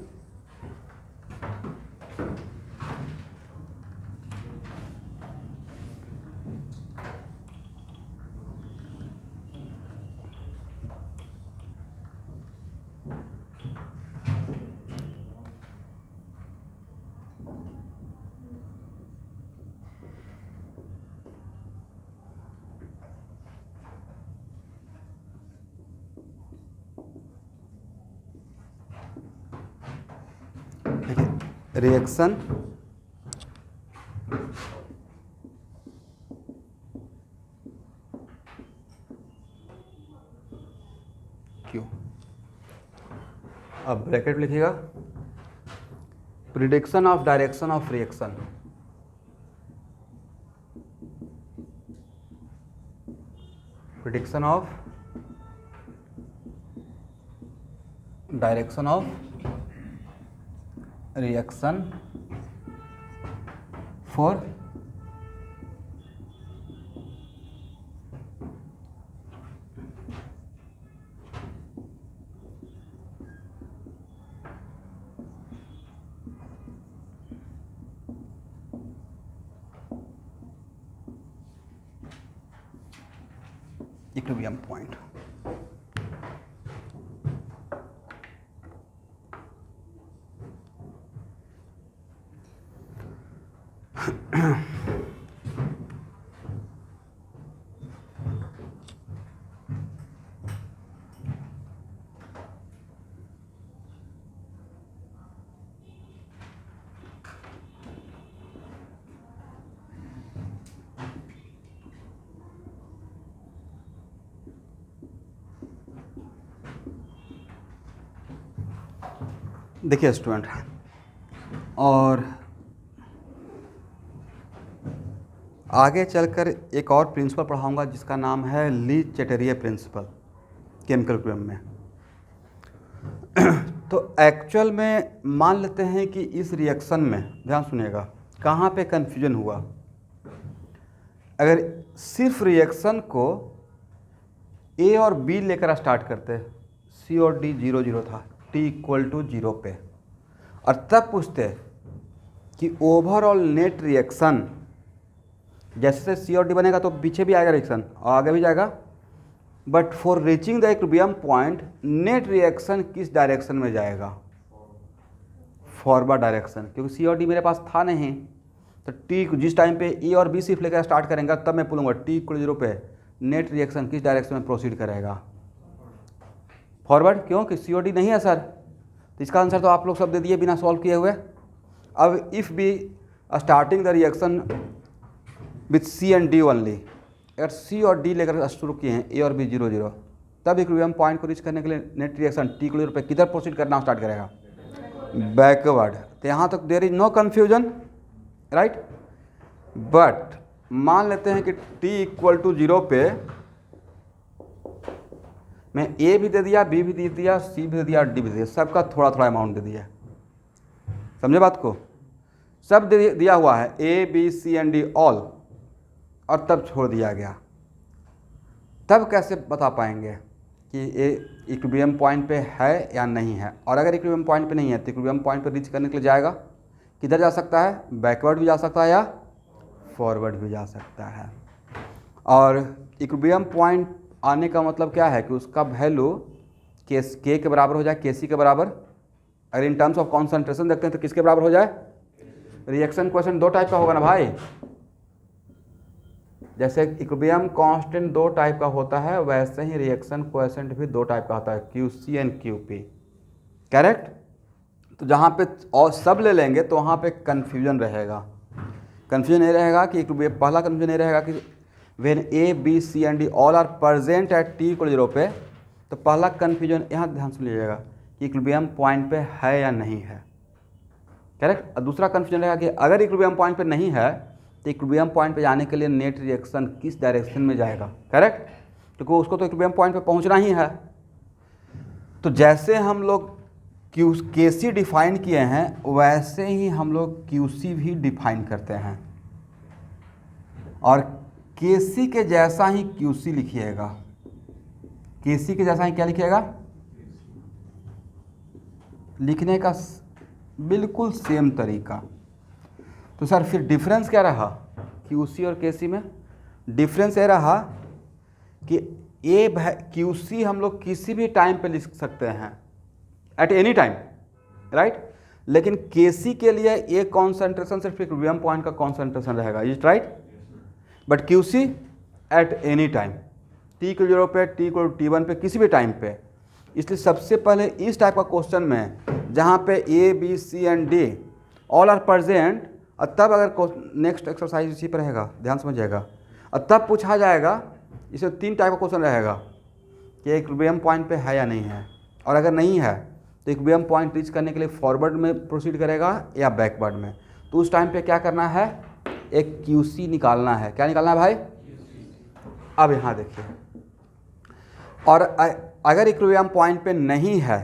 Reaction Q. अब ब्रैकेट लिखिएगा, prediction of direction of reaction, prediction of direction of reaction for equilibrium point. देखिए स्टूडेंट, और आगे चलकर एक और प्रिंसिपल पढ़ाऊंगा जिसका नाम है ली चेटेरिया प्रिंसिपल केमिकल इक्विलिब्रियम में। तो एक्चुअल में मान लेते हैं कि इस रिएक्शन में, ध्यान सुनिएगा, कहाँ पे कन्फ्यूजन हुआ। अगर सिर्फ रिएक्शन को ए और बी लेकर स्टार्ट करते, सी और डी 0-0 था, टी इक्वल टू 0 पे, और तब पूछते कि ओवरऑल नेट रिएक्शन, जैसे सी और डी बनेगा तो पीछे भी आएगा रिएक्शन और आगे भी जाएगा, but for reaching the equilibrium point net reaction किस डायरेक्शन में जाएगा, फॉरवर्ड डायरेक्शन, क्योंकि सी और डी मेरे पास था नहीं। तो टी जिस टाइम पे ए और बी सिर्फ लेकर स्टार्ट करेंगे तब मैं बोलूँगा टी इक्वल 0 पे नेट रिएक्शन किस डायरेक्शन में प्रोसीड करेगा, फॉरवर्ड। क्यों कि सी और डी नहीं है सर, तो इसका आंसर तो आप लोग सब दे दिए बिना सॉल्व किए हुए। अब if B starting the reaction with C and D only, अगर सी और डी लेकर शुरू किए हैं, ए और बी 0-0, तब इक्विलिब्रियम पॉइंट को रीच करने के लिए नेट रिएक्शन टी इक्वल 0 पे किधर प्रोसीड करना स्टार्ट करेगा, बैकवर्ड। तो यहाँ तक there is no confusion, right. But मान लेते हैं कि टी इक्वल टू 0 पे मैं ए भी दे दिया, बी भी दे दिया, सी भी दे दिया, डी भी दे दिया, सबका थोड़ा थोड़ा अमाउंट दे दिया, समझे बात को, सब दे दिया हुआ है, A B C and D all, और तब छोड़ दिया गया। तब कैसे बता पाएंगे कि ये इक्विलिब्रियम पॉइंट पे है या नहीं है। और अगर इक्विलिब्रियम पॉइंट पे नहीं है तो इक्विलिब्रियम पॉइंट पे रीच करने के लिए जाएगा, किधर जा सकता है, बैकवर्ड भी जा सकता है या फॉरवर्ड भी जा सकता है। और इक्विलिब्रियम पॉइंट आने का मतलब क्या है कि उसका वैल्यू के के बराबर हो जाए, के सी के बराबर। अगर इन टर्म्स ऑफ कॉन्सेंट्रेशन देखते हैं तो किसके बराबर हो जाए, रिएक्शन क्वेश्चन 2 टाइप का होगा ना भाई। जैसे इक्विलिब्रियम कांस्टेंट 2 टाइप का होता है, वैसे ही रिएक्शन क्वेश्चन भी 2 टाइप का होता है, Q C and Q P, correct. तो जहाँ पे और सब ले लेंगे तो वहाँ पे कन्फ्यूजन रहेगा। कन्फ्यूजन ये रहेगा कि पहला कन्फ्यूजन ये रहेगा कि when A B C and D all are present at T equal 0 पे, तो पहला कन्फ्यूजन यहाँ ध्यान से लीजिएगा कि इक्विलिब्रियम पॉइंट पे है या नहीं है, करेक्ट। और दूसरा कन्फ्यूजन रहेगा कि अगर इक्विलिब्रियम पॉइंट पे नहीं है तो इक्विलिब्रियम पॉइंट पे जाने के लिए नेट रिएक्शन किस डायरेक्शन में जाएगा, करेक्ट, क्योंकि उसको तो इक्विलिब्रियम पॉइंट पे पहुँचना ही है। तो जैसे हम लोग के सी डिफाइन किए हैं वैसे ही हम लोग क्यू सी भी डिफाइन करते हैं, और के सी के जैसा ही क्यू सी लिखिएगा, के सी के जैसा ही क्या लिखिएगा, लिखने का बिल्कुल सेम तरीका। तो सर फिर डिफरेंस क्या रहा क्यू सी और के सी में, डिफरेंस ये रहा कि ए क्यू सी हम लोग किसी भी टाइम पे लिख सकते हैं, एट एनी टाइम, राइट। लेकिन के सी के लिए ए कॉन्सेंट्रेशन सिर्फ इक्विलिब्रियम पॉइंट का कॉन्सेंट्रेशन रहेगा, is right. But Q C at any time, T equal 0 पे, टी इक्वल T1 पे, किसी भी टाइम पे। इसलिए सबसे पहले इस टाइप का क्वेश्चन में जहाँ पे A B C and D all are present, और तब अगर नेक्स्ट एक्सरसाइज इसी पर रहेगा, ध्यान समझिएगा, और तब पूछा जाएगा, इसमें 3 टाइप का क्वेश्चन रहेगा कि इक्विलिब्रियम पॉइंट पे है या नहीं है, और अगर नहीं है तो इक्विलिब्रियम पॉइंट रीच करने के लिए फॉरवर्ड में प्रोसीड करेगा या बैकवर्ड में। तो उस टाइम पे क्या करना है, एक क्यूसी निकालना है। क्या निकालना है भाई? अब यहाँ देखिए, और अगर इक्विलिब्रियम पॉइंट पे नहीं है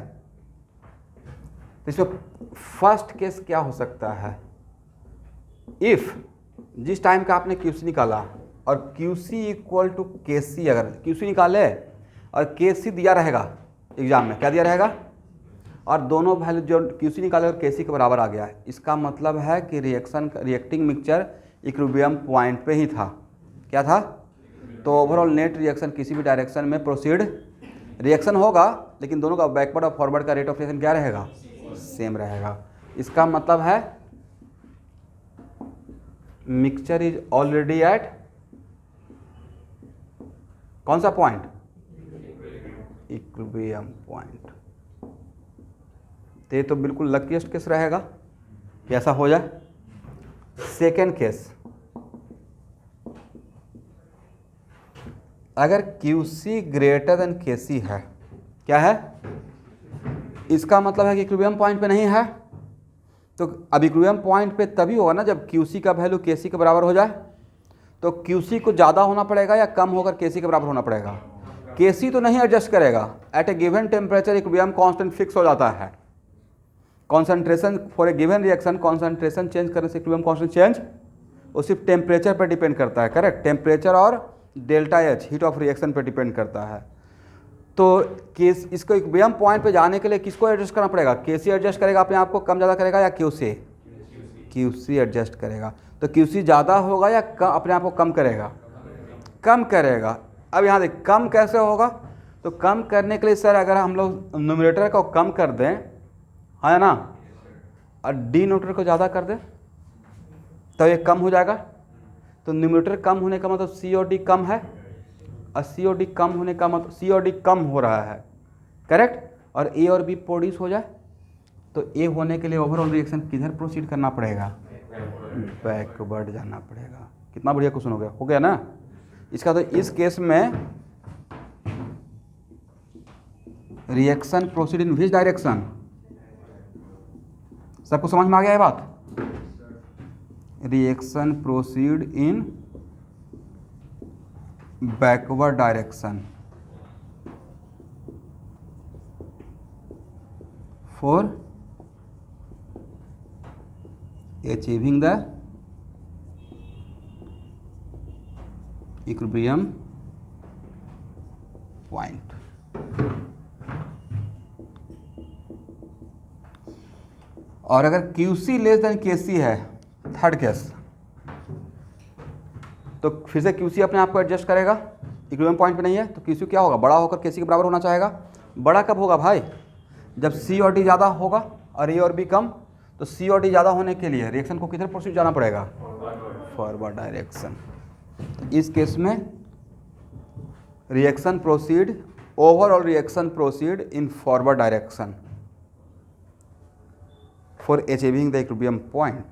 तो इसमें फर्स्ट केस क्या हो सकता है, इफ जिस टाइम का आपने क्यूसी निकाला और क्यूसी इक्वल टू केसी, अगर क्यूसी निकाले और केसी दिया रहेगा एग्जाम में, क्या दिया रहेगा, और दोनों वैल्यू जो क्यूसी निकाले और केसी के बराबर आ गया है, इसका मतलब है कि रिएक्टिंग मिक्सचर इक्विलिब्रियम पॉइंट पे ही था। क्या था? तो ओवरऑल नेट रिएक्शन किसी भी डायरेक्शन में प्रोसीड रिएक्शन होगा, लेकिन दोनों का बैकवर्ड और फॉरवर्ड का रेट ऑफ रिएक्शन क्या रहेगा? सेम रहेगा। इसका मतलब है मिक्सचर इज ऑलरेडी एट कौन सा पॉइंट? Equilibrium point. तो ये तो बिल्कुल लकीएस्ट केस रहेगा कि ऐसा हो जाए। सेकेंड केस, अगर QC ग्रेटर देन KC है, क्या है? इसका मतलब है कि इक्विलिब्रियम पॉइंट पे नहीं है। तो अब इक्विलिब्रियम पॉइंट पे तभी होगा ना जब QC का वैल्यू KC के बराबर हो जाए। तो QC को ज़्यादा होना पड़ेगा या कम होकर KC के बराबर होना पड़ेगा? KC तो नहीं एडजस्ट करेगा। At a given temperature equilibrium constant fix हो जाता है। Concentration for a given reaction, concentration change करने से इक्विलिब्रियम कांस्टेंट चेंज वो सिर्फ टेम्परेचर पर डिपेंड करता है। करेक्ट? टेम्परेचर और delta H heat of reaction पर डिपेंड करता है। तो केस इसको इक्विलिब्रियम पॉइंट पे जाने के लिए किसको एडजस्ट करना पड़ेगा? KC एडजस्ट करेगा अपने आप को, कम ज़्यादा करेगा, या QC एडजस्ट करेगा। तो QC ज़्यादा होगा या अपने आप को कम करेगा? कम करेगा। अब यहाँ देख कम कैसे होगा? तो कम करने के लिए सर अगर हम लोग न्यूमरेटर को कम कर दें, है ना, और डिनोमिनेटर को ज़्यादा कर दें तो ये कम हो जाएगा। तो न्यूमरेटर कम होने का मतलब C और D कम है, और C और D कम होने का मतलब C और D कम हो रहा है। करेक्ट? और A और B प्रोड्यूस हो जाए तो A होने के लिए ओवरऑल रिएक्शन किधर प्रोसीड करना पड़ेगा? बैकवर्ड जाना पड़ेगा। कितना बढ़िया क्वेश्चन हो गया ना इसका। तो इस केस में reaction proceed in which direction? सबको समझ में आ गया है बात? Reaction proceed in backward direction for achieving the equilibrium point. और अगर QC लेस देन KC है, थर्ड केस, तो फिर से QC अपने आप को एडजस्ट करेगा। इक्विलिब्रियम पॉइंट पे नहीं है तो QC क्या होगा? बड़ा होकर KC के बराबर होना चाहेगा। बड़ा कब होगा भाई? जब C और D ज़्यादा होगा और A और B कम। तो C और D ज़्यादा होने के लिए रिएक्शन को किधर प्रोसीड जाना पड़ेगा? Forward direction. तो इस केस में reaction proceed, overall reaction proceed in forward direction for achieving the equilibrium point.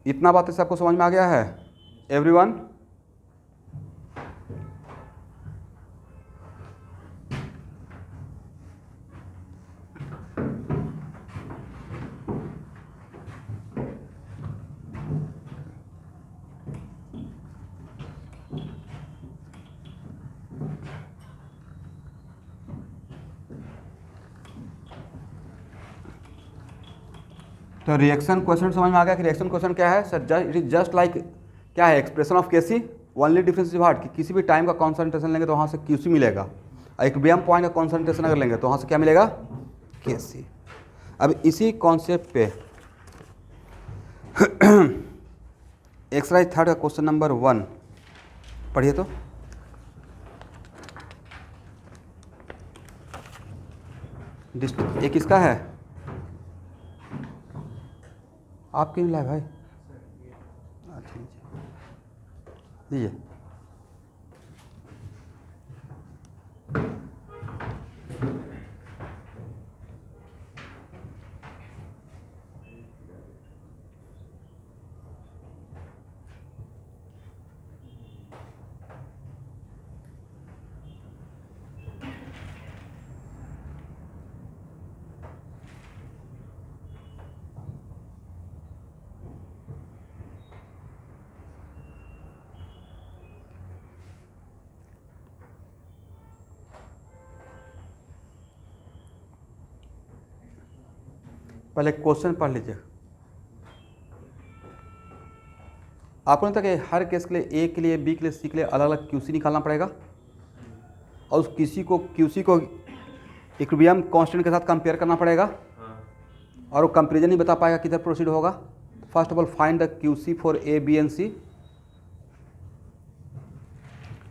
इतना बातें सबको समझ में आ गया है एवरीवन? तो रिएक्शन क्वेश्चन समझ में आ गया कि रिएक्शन क्वेश्चन क्या है sir? It is just like क्या है? Expression of KC. Only difference is what कि किसी भी टाइम का कॉन्सेंट्रेशन लेंगे तो वहाँ से QC मिलेगा, और इक्विलिब्रियम पॉइंट का कॉन्सेंट्रेशन अगर लेंगे तो वहाँ से क्या मिलेगा? KC। अब इसी कॉन्सेप्ट पे एक्सरसाइज थर्ड का क्वेश्चन नंबर 1 पढ़िए तो। ये किसका है? आप क्यों लाए भाई? अच्छा लीजिए। पहले क्वेश्चन पढ़ लीजिए। आपको नहीं था कि हर केस के लिए ए के लिए, बी के लिए, सी के लिए अलग अलग क्यूसी निकालना पड़ेगा और उस क्यूसी को इक्विलिब्रियम कांस्टेंट के साथ कंपेयर करना पड़ेगा और वो कंपेरिजन ही बता पाएगा किधर प्रोसीड होगा। First of all find the QC for A, B and C.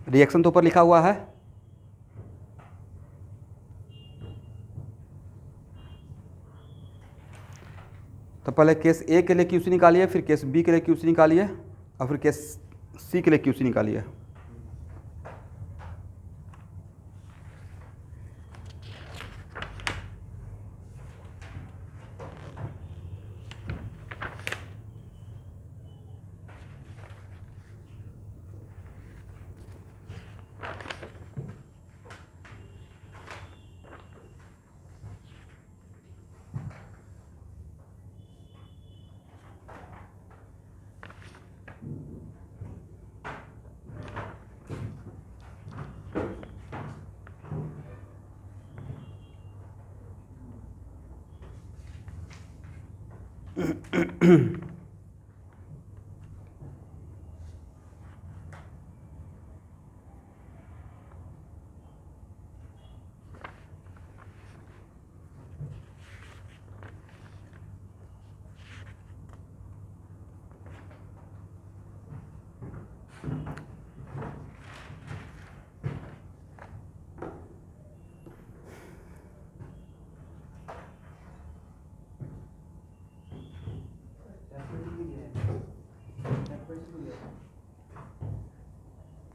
Reaction तो ऊपर लिखा हुआ है। तो पहले केस ए के लिए क्यूसी निकालिए, फिर केस बी के लिए क्यूसी निकालिए और फिर केस सी के लिए क्यूसी निकालिए।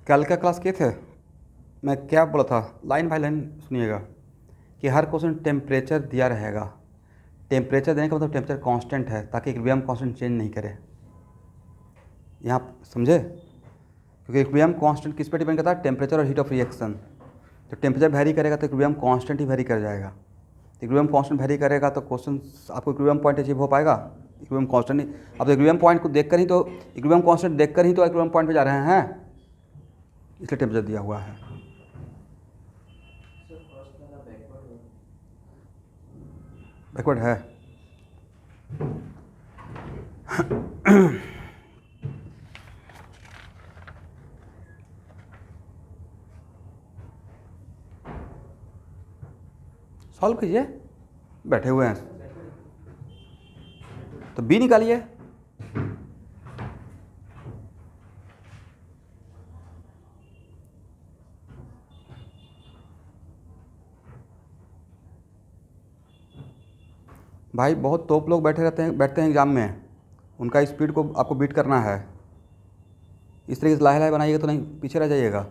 कल का क्लास किए थे, मैं क्या बोला था, लाइन बाय लाइन सुनिएगा कि हर क्वेश्चन टेम्परेचर दिया रहेगा। टेम्परेचर देने का मतलब टेम्परेचर कांस्टेंट है ताकि इक्विलिब्रियम कांस्टेंट चेंज नहीं करे। यहाँ समझे? क्योंकि इक्विलिब्रियम कांस्टेंट किस पे डिपेंड करता है? टेम्परेचर और हीट ऑफ रिएक्शन। तो टेम्परेचर वेरी करेगा तो इक्विलिब्रियम कांस्टेंट ही वेरी कर जाएगा। इक्विलिब्रियम कांस्टेंट वेरी करेगा तो क्वेश्चन आपको इक्विलिब्रियम पॉइंट अचीव हो पाएगा? इक्विलिब्रियम कांस्टेंट ही। अब इक्विलिब्रियम पॉइंट को देखकर ही तो इक्विलिब्रियम कांस्टेंट देखकर ही तो इक्विलिब्रियम पॉइंट पे जा रहे हैं, इसलिए टेम्परेचर दिया हुआ है। बैकवर्ड है। सॉल्व कीजिए, बैठे हुए हैं तो बी निकालिए। भाई बहुत तोप लोग बैठते हैं एग्जाम में, उनका स्पीड को आपको बीट करना है। इस तरीके से लाहे लाहे बनाइएगा तो नहीं, पीछे रह जाइएगा।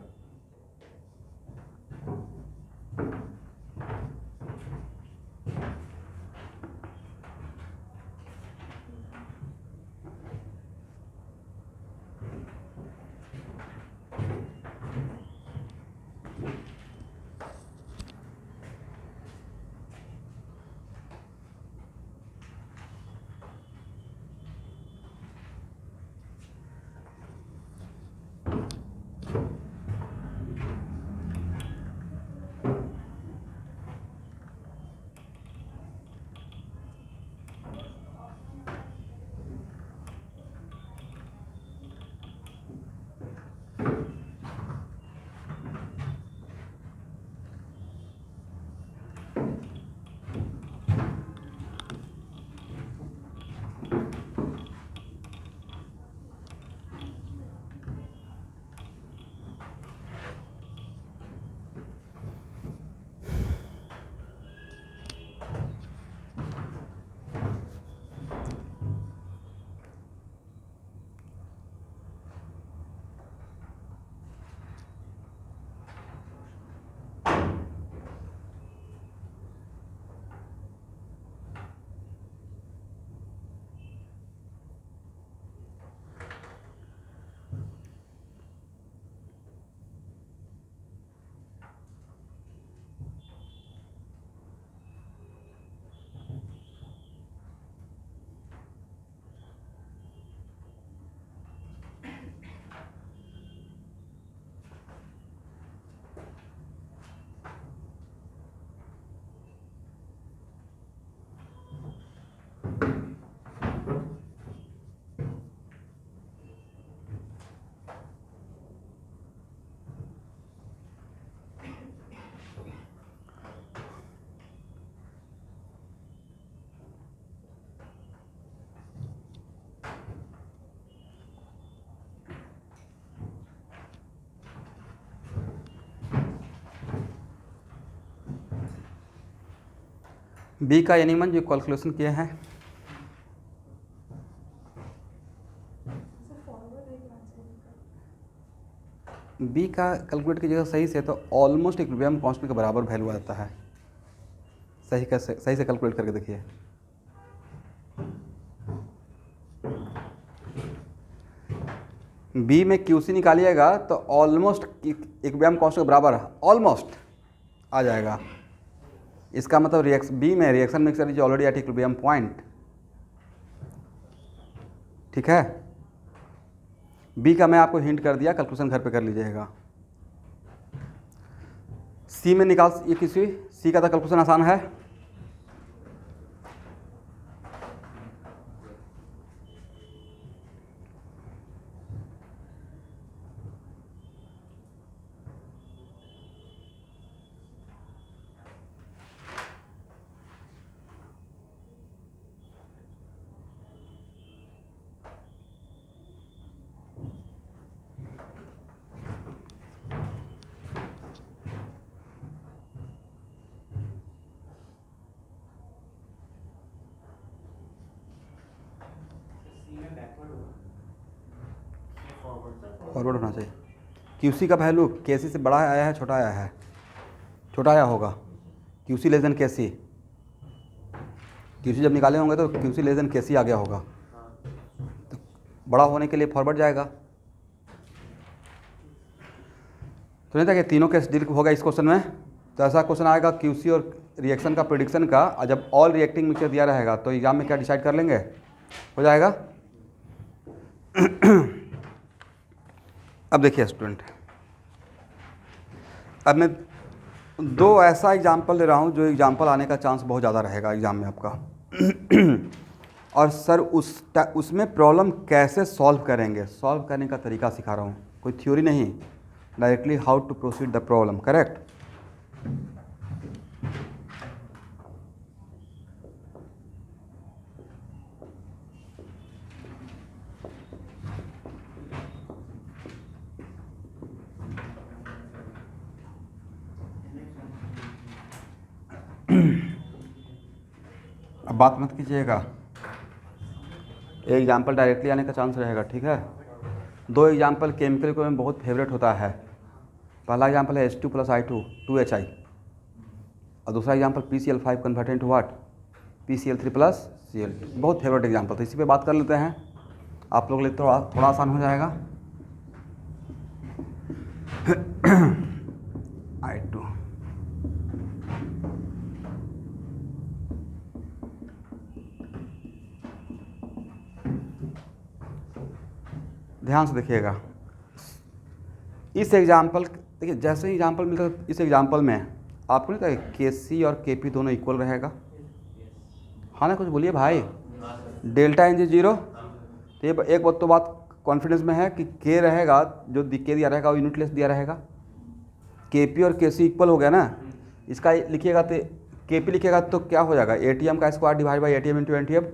बी का एनिमल जो कैलकुलेशन किए हैं, बी का कैलकुलेट कीजिएगा सही से तो ऑलमोस्ट इक्विलिब्रियम कांस्टेंट के बराबर वैल्यू आता है। सही से कैलकुलेट करके देखिए। बी में क्यूसी निकालिएगा तो ऑलमोस्ट इक्विलिब्रियम कांस्टेंट के बराबर ऑलमोस्ट आ जाएगा। इसका मतलब बी में reaction mixture is already at equilibrium point. ठीक है, बी का मैं आपको हिंट कर दिया, कैलकुलेशन घर पे कर लीजिएगा। सी में निकाल, ये किसी सी का तो कैलकुलेशन आसान है। फॉरवर्ड होना चाहिए। क्यूसी का वैल्यू केसी से बड़ा आया है, छोटा आया है? छोटा आया होगा। क्यूसी लेस देन केसी, क्यूसी जब निकाले होंगे तो क्यूसी लेस देन केसी आ गया होगा, तो बड़ा होने के लिए फॉरवर्ड जाएगा। तो नहीं था कि तीनों केस डील होगा इस क्वेश्चन में। तो ऐसा क्वेश्चन आएगा क्यूसी और रिएक्शन का प्रेडिक्शन का, और जब ऑल रिएक्टिंग मिक्सचर दिया रहेगा तो एग्जाम में क्या डिसाइड कर लेंगे, हो जाएगा। अब देखिए स्टूडेंट, अब मैं दो ऐसा एग्जाम्पल ले रहा हूँ जो एग्जाम्पल आने का चांस बहुत ज़्यादा रहेगा एग्ज़ाम में आपका। और सर उसमें प्रॉब्लम कैसे सॉल्व करेंगे, सॉल्व करने का तरीका सिखा रहा हूँ, कोई थ्योरी नहीं, directly how to proceed the problem, correct. अब बात मत कीजिएगा, एक एग्जाम्पल डायरेक्टली आने का चांस रहेगा, ठीक है। दो एग्जाम्पल केमिकल को में बहुत फेवरेट होता है। पहला एग्जाम्पल है H2 + I2 2HI, और दूसरा example PCl5 convert into what, PCl3 + Cl2। बहुत फेवरेट एग्जाम्पल, तो इसी पे बात कर लेते हैं, आप लोग के लिए थोड़ा आसान हो जाएगा। I2 ध्यान से देखिएगा। इस एग्जाम्पल, देखिए जैसे ही एग्जाम्पल मिलता है इस एग्जाम्पल में आपको नहीं कहा KC और KP दोनों इक्वल रहेगा, हाँ ना, कुछ बोलिए भाई। डेल्टा NG 0, तो ये एक बात कॉन्फिडेंस में है कि K रहेगा, जो K दिया रहेगा वो यूनिटलेस दिया रहेगा। KP और KC इक्वल हो गया ना, इसका लिखिएगा तो KP लिखिएगा तो क्या हो जाएगा, ATM का square divide by ATM into NTM,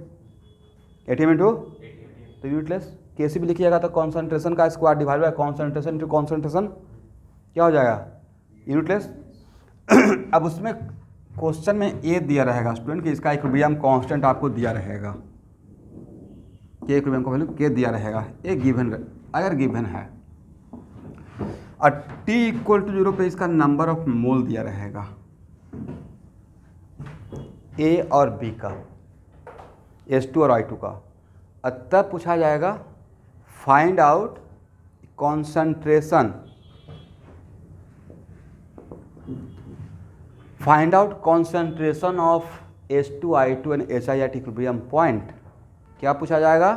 ATM into तो यूनिटलेस। KC भी लिखिएगा तो कॉन्सेंट्रेशन का square divide by concentration into concentration, क्या हो जाएगा, यूनिटलेस। अब उसमें क्वेश्चन में ये दिया रहेगा स्टूडेंट कि इसका इक्विलिब्रियम कांस्टेंट आपको दिया रहेगा, कि इक्विलिब्रियम का वैल्यू के दिया रहेगा, ये गिवन, अगर गिवन है, और T = 0 पे इसका नंबर ऑफ मोल दिया रहेगा A और B का, H2 और I2 का। तब पूछा जाएगा find out concentration, find out concentration of H2 I2 and HI at equilibrium point. क्या पूछा जाएगा,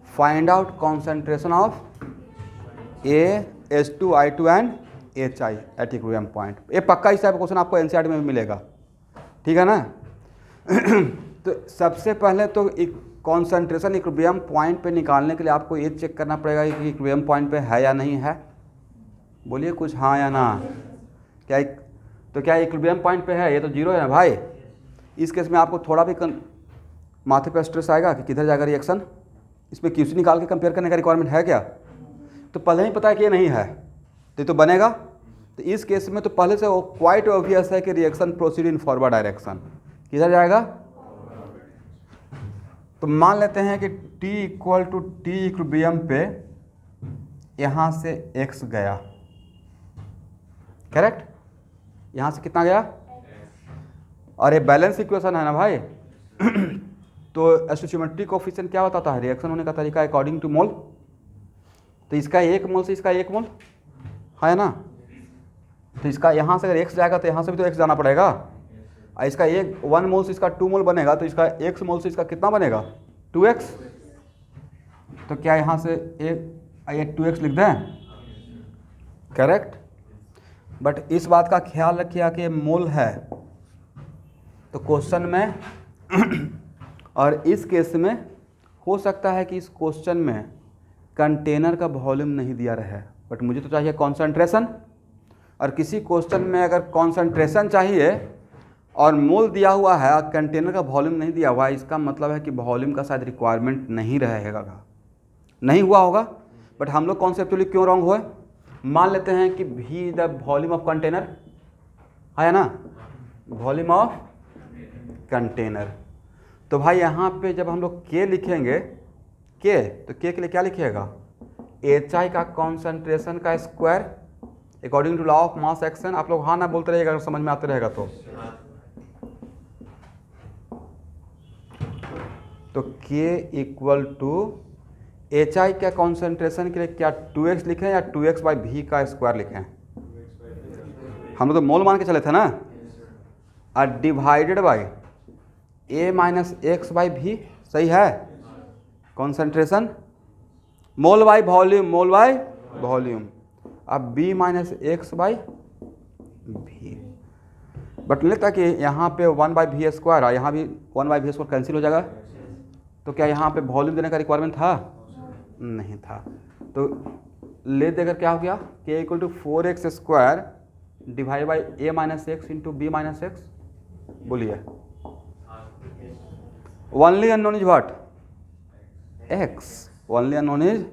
find out concentration of H2 I2 and HI at equilibrium point. ये पक्का इस टाइप का क्वेश्चन आपको NCERT में भी मिलेगा, ठीक है ना। तो सबसे पहले तो एक कॉन्सेंट्रेशन इक्विलिब्रियम पॉइंट पे निकालने के लिए आपको ये चेक करना पड़ेगा कि इक्विलिब्रियम पॉइंट पे है या नहीं है, बोलिए कुछ हाँ या ना। क्या इक्विलिब्रियम पॉइंट पे है, ये तो 0 है ना भाई। इस केस में आपको थोड़ा भी माथे पे स्ट्रेस आएगा कि किधर जाएगा रिएक्शन, इसमें QC निकाल के कंपेयर करने का रिक्वायरमेंट है क्या, तो पहले ही पता है कि ये नहीं है तो बनेगा। तो इस केस में तो पहले से वो क्वाइट ऑब्वियस है कि reaction proceed in forward direction, किधर जाएगा? तो मान लेते हैं कि T equal to T equilibrium पे यहाँ से x गया, करेक्ट? यहाँ से कितना गया? और ये बैलेंस इक्वेशन है ना भाई। तो स्टोइचियोमेट्रिक कोएफिशिएंट क्या बताता है? रिएक्शन होने का तरीका अकॉर्डिंग टू मोल। तो इसका 1 मोल से इसका 1 मोल है ना, तो इसका यहाँ से अगर x जाएगा तो यहाँ से भी तो x जाना पड़ेगा। और इसका 1 मोल से इसका 2 मोल बनेगा, तो इसका x मोल से इसका कितना बनेगा? 2x। तो क्या यहाँ से एक 2x लिख दें? करेक्ट। बट इस बात का ख्याल रखिए कि मोल है तो क्वेश्चन में और इस केस में हो सकता है कि इस क्वेश्चन में कंटेनर का वॉल्यूम नहीं दिया रहे, बट मुझे तो चाहिए कॉन्सेंट्रेशन। और किसी क्वेश्चन में अगर कॉन्सेंट्रेशन चाहिए और मोल दिया हुआ है और कंटेनर का वॉल्यूम नहीं दिया हुआ है, इसका मतलब है कि वॉल्यूम का शायद रिक्वायरमेंट नहीं रहेगा, नहीं हुआ होगा। बट हम लोग कॉन्सेप्चुअली क्यों रॉन्ग हुए? मान लेते हैं कि भी द वॉल्यूम ऑफ कंटेनर है ना, वॉल्यूम ऑफ कंटेनर। तो भाई यहाँ पे जब हम लोग के लिखेंगे के, तो के लिए क्या लिखिएगा? HI का कॉन्सेंट्रेशन का square according to law of mass action. आप लोग हाँ ना बोलते रहिएगा अगर समझ में आते रहेगा तो के इक्वल टू HI का कॉन्सेंट्रेशन के लिए क्या 2x लिखें या 2x/v का स्क्वायर लिखें? हम लोग तो मोल मान के चले थे ना, और divided by a minus x/v, सही है? Concentration mole by volume, mole by volume. अब b माइनस x/v, बट नहीं लगता कि यहाँ पे 1/v स्क्वायर है, यहाँ भी 1/v स्क्वायर कैंसिल हो जाएगा। तो क्या यहाँ पे वॉल्यूम देने का रिक्वायरमेंट था? नहीं था। तो ले देकर क्या हो गया? k equal to 4x square divide by a minus x into B minus x. बोलिए, only unknown is what? x। Only unknown is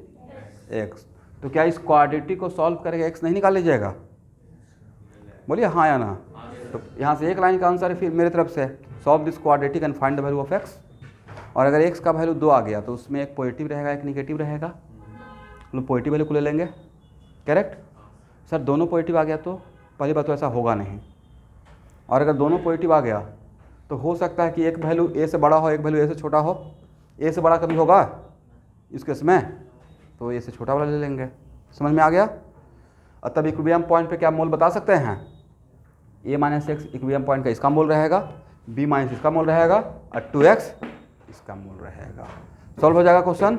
x। तो क्या इस क्वाड्रेटिक को सॉल्व करके x नहीं निकाल लीजिएगा? बोलिए हाँ या ना। तो यहाँ से एक लाइन का आंसर है फिर मेरे तरफ से, solve this quadratic and find the value of x। और अगर x का वैल्यू 2 आ गया तो उसमें एक पॉजिटिव रहेगा एक निगेटिव रहेगा, हम लोग पॉजिटिव वैल्यू को ले लेंगे, करेक्ट? सर दोनों पॉजिटिव आ गया तो पहली बात तो ऐसा होगा नहीं, और अगर दोनों पॉजिटिव आ गया तो हो सकता है कि एक वैल्यू a से बड़ा हो एक वैल्यू a से छोटा हो। a से बड़ा कभी होगा इस केस में, तो a से छोटा वाला ले लेंगे। समझ में आ गया? और तब इक्विलिब्रियम पॉइंट पे क्या मोल बता सकते हैं? a minus x equilibrium point का इसका मोल रहेगा, b माइनस इसका मोल रहेगा, और 2x इसका मोल रहेगा। सॉल्व हो जाएगा क्वेश्चन।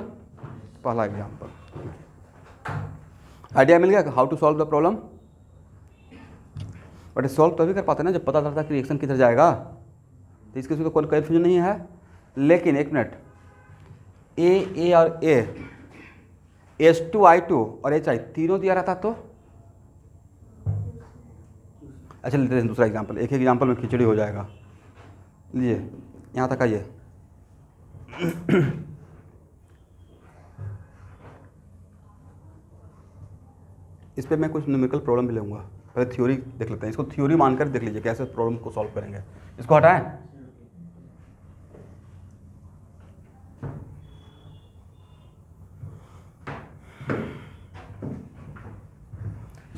पहला एग्जाम्पल। आइडिया मिल गया how to solve the problem. But solve तभी कर पाते ना जब पता चलता है कि रिएक्शन किधर जाएगा। तो इसके तो कोई कन्फ्यूजन नहीं है। लेकिन एक मिनट, ए और ए, H2I2 और HI तीनों दिया रहता तो अच्छा लेते हैं दूसरा एग्जाम्पल। एक एग्जाम्पल में खिचड़ी हो जाएगा। लीजिए यहाँ तक आइए। इस पे मैं कुछ न्यूमेरिकल प्रॉब्लम भी लूँगा। पहले थ्योरी देख लेते हैं, इसको थ्योरी मानकर देख लीजिए कैसे प्रॉब्लम को सॉल्व करेंगे। इसको हटाएं।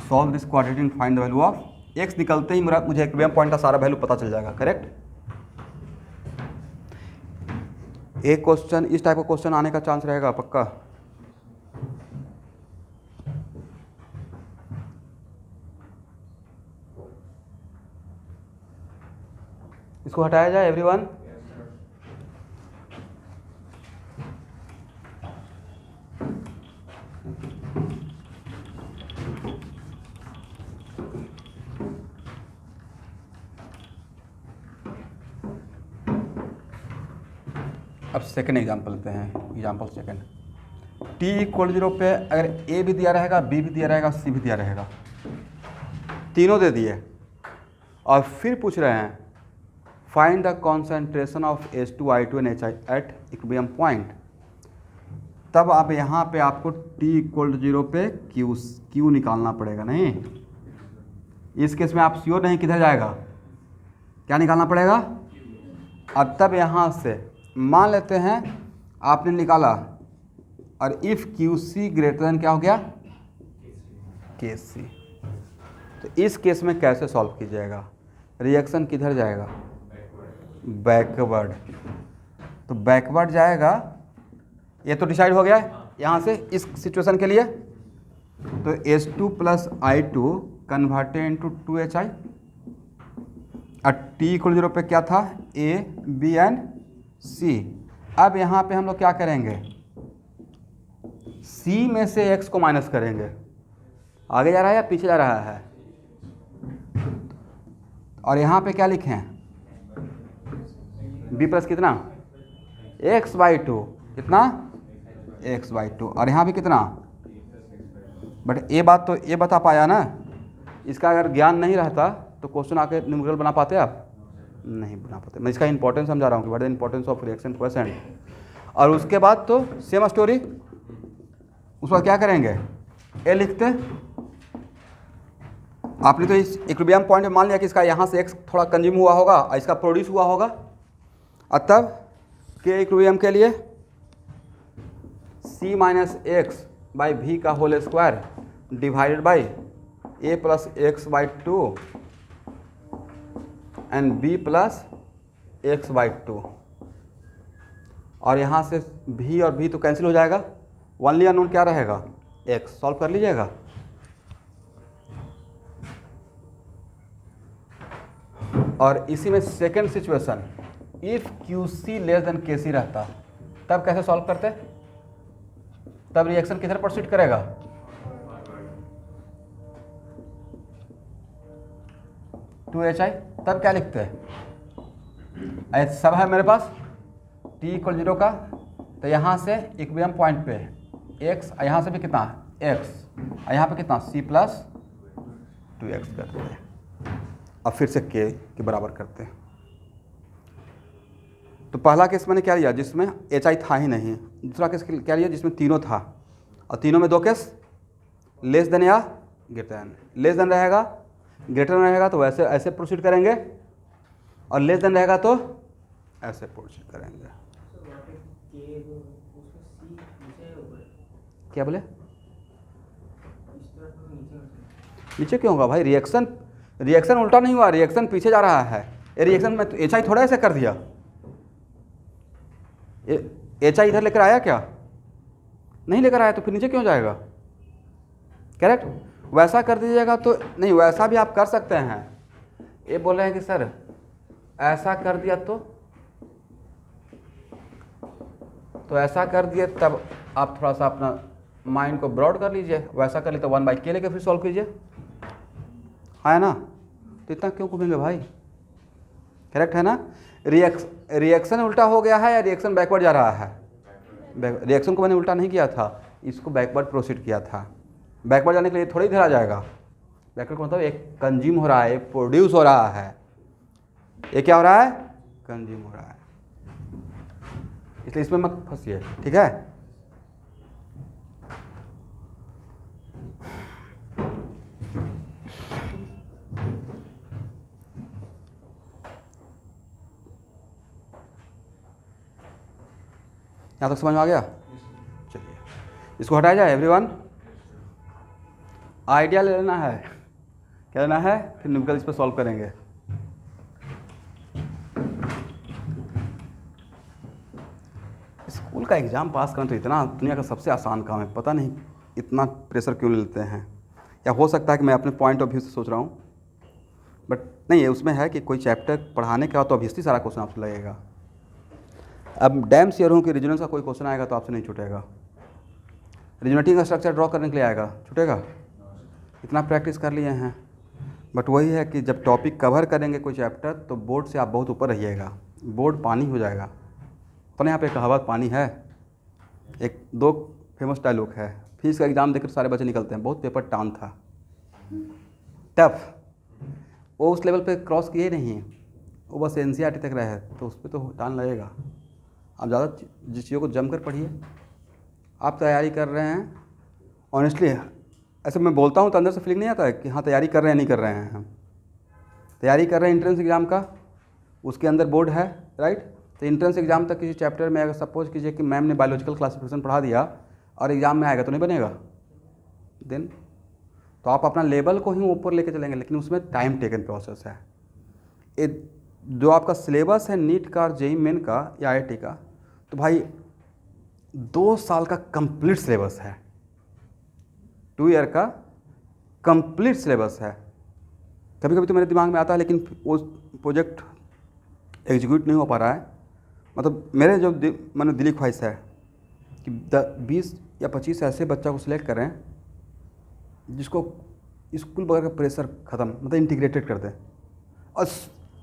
Solve this quadratic and find the value of x। निकलते ही मुझे इक्विलिब्रियम पॉइंट का सारा वैल्यू पता चल जाएगा, करेक्ट? एक क्वेश्चन इस टाइप का क्वेश्चन आने का चांस रहेगा पक्का। इसको हटाया जाए एवरीवन। अब सेकेंड एग्जाम्पल लेते हैं। एग्जाम्पल सेकेंड, t इक्वल 0 पे अगर a भी दिया रहेगा, b भी दिया रहेगा, c भी दिया रहेगा, तीनों दे दिए, और फिर पूछ रहे हैं find the concentration of H2I2 and HI at equilibrium point. तब आप यहाँ पे आपको t इक्वल 0 पे q निकालना पड़ेगा। नहीं, इस केस में आप श्योर नहीं किधर जाएगा, क्या निकालना पड़ेगा? अब तब यहाँ से मान लेते हैं आपने निकाला, और if Q C greater than क्या हो गया, के सी। तो इस केस में कैसे सॉल्व कीजिएगा, रिएक्शन किधर जाएगा, बैकवर्ड। तो बैकवर्ड जाएगा, ये तो डिसाइड हो गया है यहाँ से इस सिचुएशन के लिए। तो H2 plus I2 converted into 2HI, और T इक्वल 0 पे क्या था, A, B एंड C। अब यहाँ पे हम लोग क्या करेंगे, C में से X को माइनस करेंगे। आगे जा रहा है या पीछे जा रहा है, और यहाँ पे क्या लिखे हैं, B प्लस कितना, x/2, कितना, x/2, और यहाँ पे कितना। बट ये बात तो ये बता पाया ना, इसका अगर ज्ञान नहीं रहता तो क्वेश्चन आके न्यूमेरिकल बना पाते आप, नहीं बना पाते। मैं इसका इंपॉर्टेंस समझा रहा हूँ कि what is the importance of reaction quotient. और उसके बाद तो सेम स्टोरी, उस पर क्या करेंगे, ए लिखते। आपने तो इस इक्विलिब्रियम पॉइंट में मान लिया कि इसका यहाँ से x थोड़ा कंज्यूम हुआ होगा और इसका प्रोड्यूस हुआ होगा, और तब के इक्विलिब्रियम के लिए c minus x by V का whole square divided by a plus x/2 and b plus x/2। और यहाँ से v और v तो कैंसिल हो जाएगा, ओनली अननोन क्या रहेगा, x। सॉल्व कर लीजिएगा। और इसी में second situation, if QC less than KC रहता तब कैसे सॉल्व करते, तब रिएक्शन किधर प्रोसीड करेगा, टू एच आई। तब क्या लिखते हैं, सब है मेरे पास T इक्वल 0 का, तो यहाँ से इक्विलिब्रियम पॉइंट पे x, यहाँ से भी कितना x, यहाँ पे कितना c प्लस 2x करते हैं। अब फिर से k के बराबर करते हैं। तो पहला केस मैंने क्या लिया जिसमें HI था ही नहीं, दूसरा केस क्या लिया जिसमें तीनों था, और तीनों में दो केस लेस देन या ग्रेटर देन। लेस देन रहेगा, ग्रेटर देन रहेगा तो वैसे ऐसे प्रोसीड करेंगे, और लेस देन रहेगा तो ऐसे प्रोसीड करेंगे। क्या बोले, नीचे क्यों होगा भाई, रिएक्शन उल्टा नहीं हुआ, रिएक्शन पीछे जा रहा है। ये रिएक्शन में तो HI थोड़ा ऐसे कर दिया, HI इधर लेकर आया क्या, नहीं लेकर आया, तो फिर नीचे क्यों जाएगा, करेक्ट। वैसा कर दीजिएगा तो नहीं, वैसा भी आप कर सकते हैं। ये बोल रहे हैं कि सर ऐसा कर दिया तो ऐसा कर दिए, तब आप थोड़ा सा अपना माइंड को ब्रॉड कर लीजिए। वैसा कर लिए तो 1/k लेके फिर सॉल्व कीजिए, है ना। तो इतना क्यों घूमेंगे भाई, करेक्ट है ना। रिएक्शन उल्टा हो गया है या रिएक्शन बैकवर्ड जा रहा है, रिएक्शन को मैंने उल्टा नहीं किया था, इसको बैकवर्ड प्रोसीड किया था। बैकवर्ड जाने के लिए थोड़ी इधर आ जाएगा, बैकवर्ड का मतलब एक कंज्यूम हो रहा है, एक प्रोड्यूस हो रहा है, ये क्या हो रहा है, कंज्यूम हो रहा है। इसलिए इसमें मत फंसिए, ठीक है। यहाँ तक समझ में आ गया, चलिए इसको हटाया जाए। एवरीवन आइडिया ले लेना है, क्या लेना है, फिर न्यूमेरिकल इस पर सॉल्व करेंगे। स्कूल का एग्ज़ाम पास करना तो इतना दुनिया का सबसे आसान काम है, पता नहीं इतना प्रेशर क्यों लेते हैं। या हो सकता है कि मैं अपने पॉइंट ऑफ व्यू से सोच रहा हूँ, बट नहीं है, उसमें है कि कोई चैप्टर पढ़ाने के बाद तो ऑब्वियसली सारा क्वेश्चन आपसे लगेगा। अब डैम श्योर हूँ कि रेजोनेंस का कोई क्वेश्चन आएगा तो आपसे नहीं छूटेगा, रेजोनेटिंग का स्ट्रक्चर ड्रॉ करने के लिए आएगा, छूटेगा। इतना प्रैक्टिस कर लिए हैं, बट वही है कि जब टॉपिक कवर करेंगे कोई चैप्टर तो बोर्ड से आप बहुत ऊपर रहिएगा, बोर्ड पानी हो जाएगा। अपने यहाँ पे कहावत पानी है, एक दो फेमस डायलॉग है, फिजिक्स का एग्ज़ाम देकर सारे बच्चे निकलते हैं, बहुत पेपर टान था, टफ, वो उस लेवल पे क्रॉस किए नहीं, वो बस NCERT तक रहे, तो उस पर तो टान लगेगा। आप ज़्यादा जिस चीज़ों को जमकर पढ़िए। आप तैयारी कर रहे हैं, ऑनेस्टली ऐसे मैं बोलता हूँ तो अंदर से फीलिंग नहीं आता है कि हाँ तैयारी कर रहे हैं, नहीं कर रहे हैं हम। तैयारी कर रहे हैं एंट्रेंस एग्ज़ाम का, उसके अंदर बोर्ड है, राइट। तो एंट्रेंस एग्जाम तक किसी चैप्टर में अगर सपोज कीजिए कि मैम ने बायोलॉजिकल क्लासिफिकेशन पढ़ा दिया और एग्जाम में आएगा तो नहीं बनेगा देन। तो आप अपना लेवल को ही ऊपर लेके चलेंगे, लेकिन उसमें टाइम टेकन प्रोसेस है। जो आपका सिलेबस है नीट का और जेईई मेन का या आईआईटी का, तो भाई 2 साल का कंप्लीट सिलेबस है, 2 ईयर का कंप्लीट सिलेबस है। कभी कभी तो मेरे दिमाग में आता है लेकिन वो प्रोजेक्ट एग्जीक्यूट नहीं हो पा रहा है। मतलब मेरे जो मैंने दिली ख्वाहिश है कि 20 या 25 ऐसे बच्चा को सिलेक्ट करें जिसको स्कूल वगैरह का प्रेशर ख़त्म, मतलब इंटीग्रेटेड कर दें और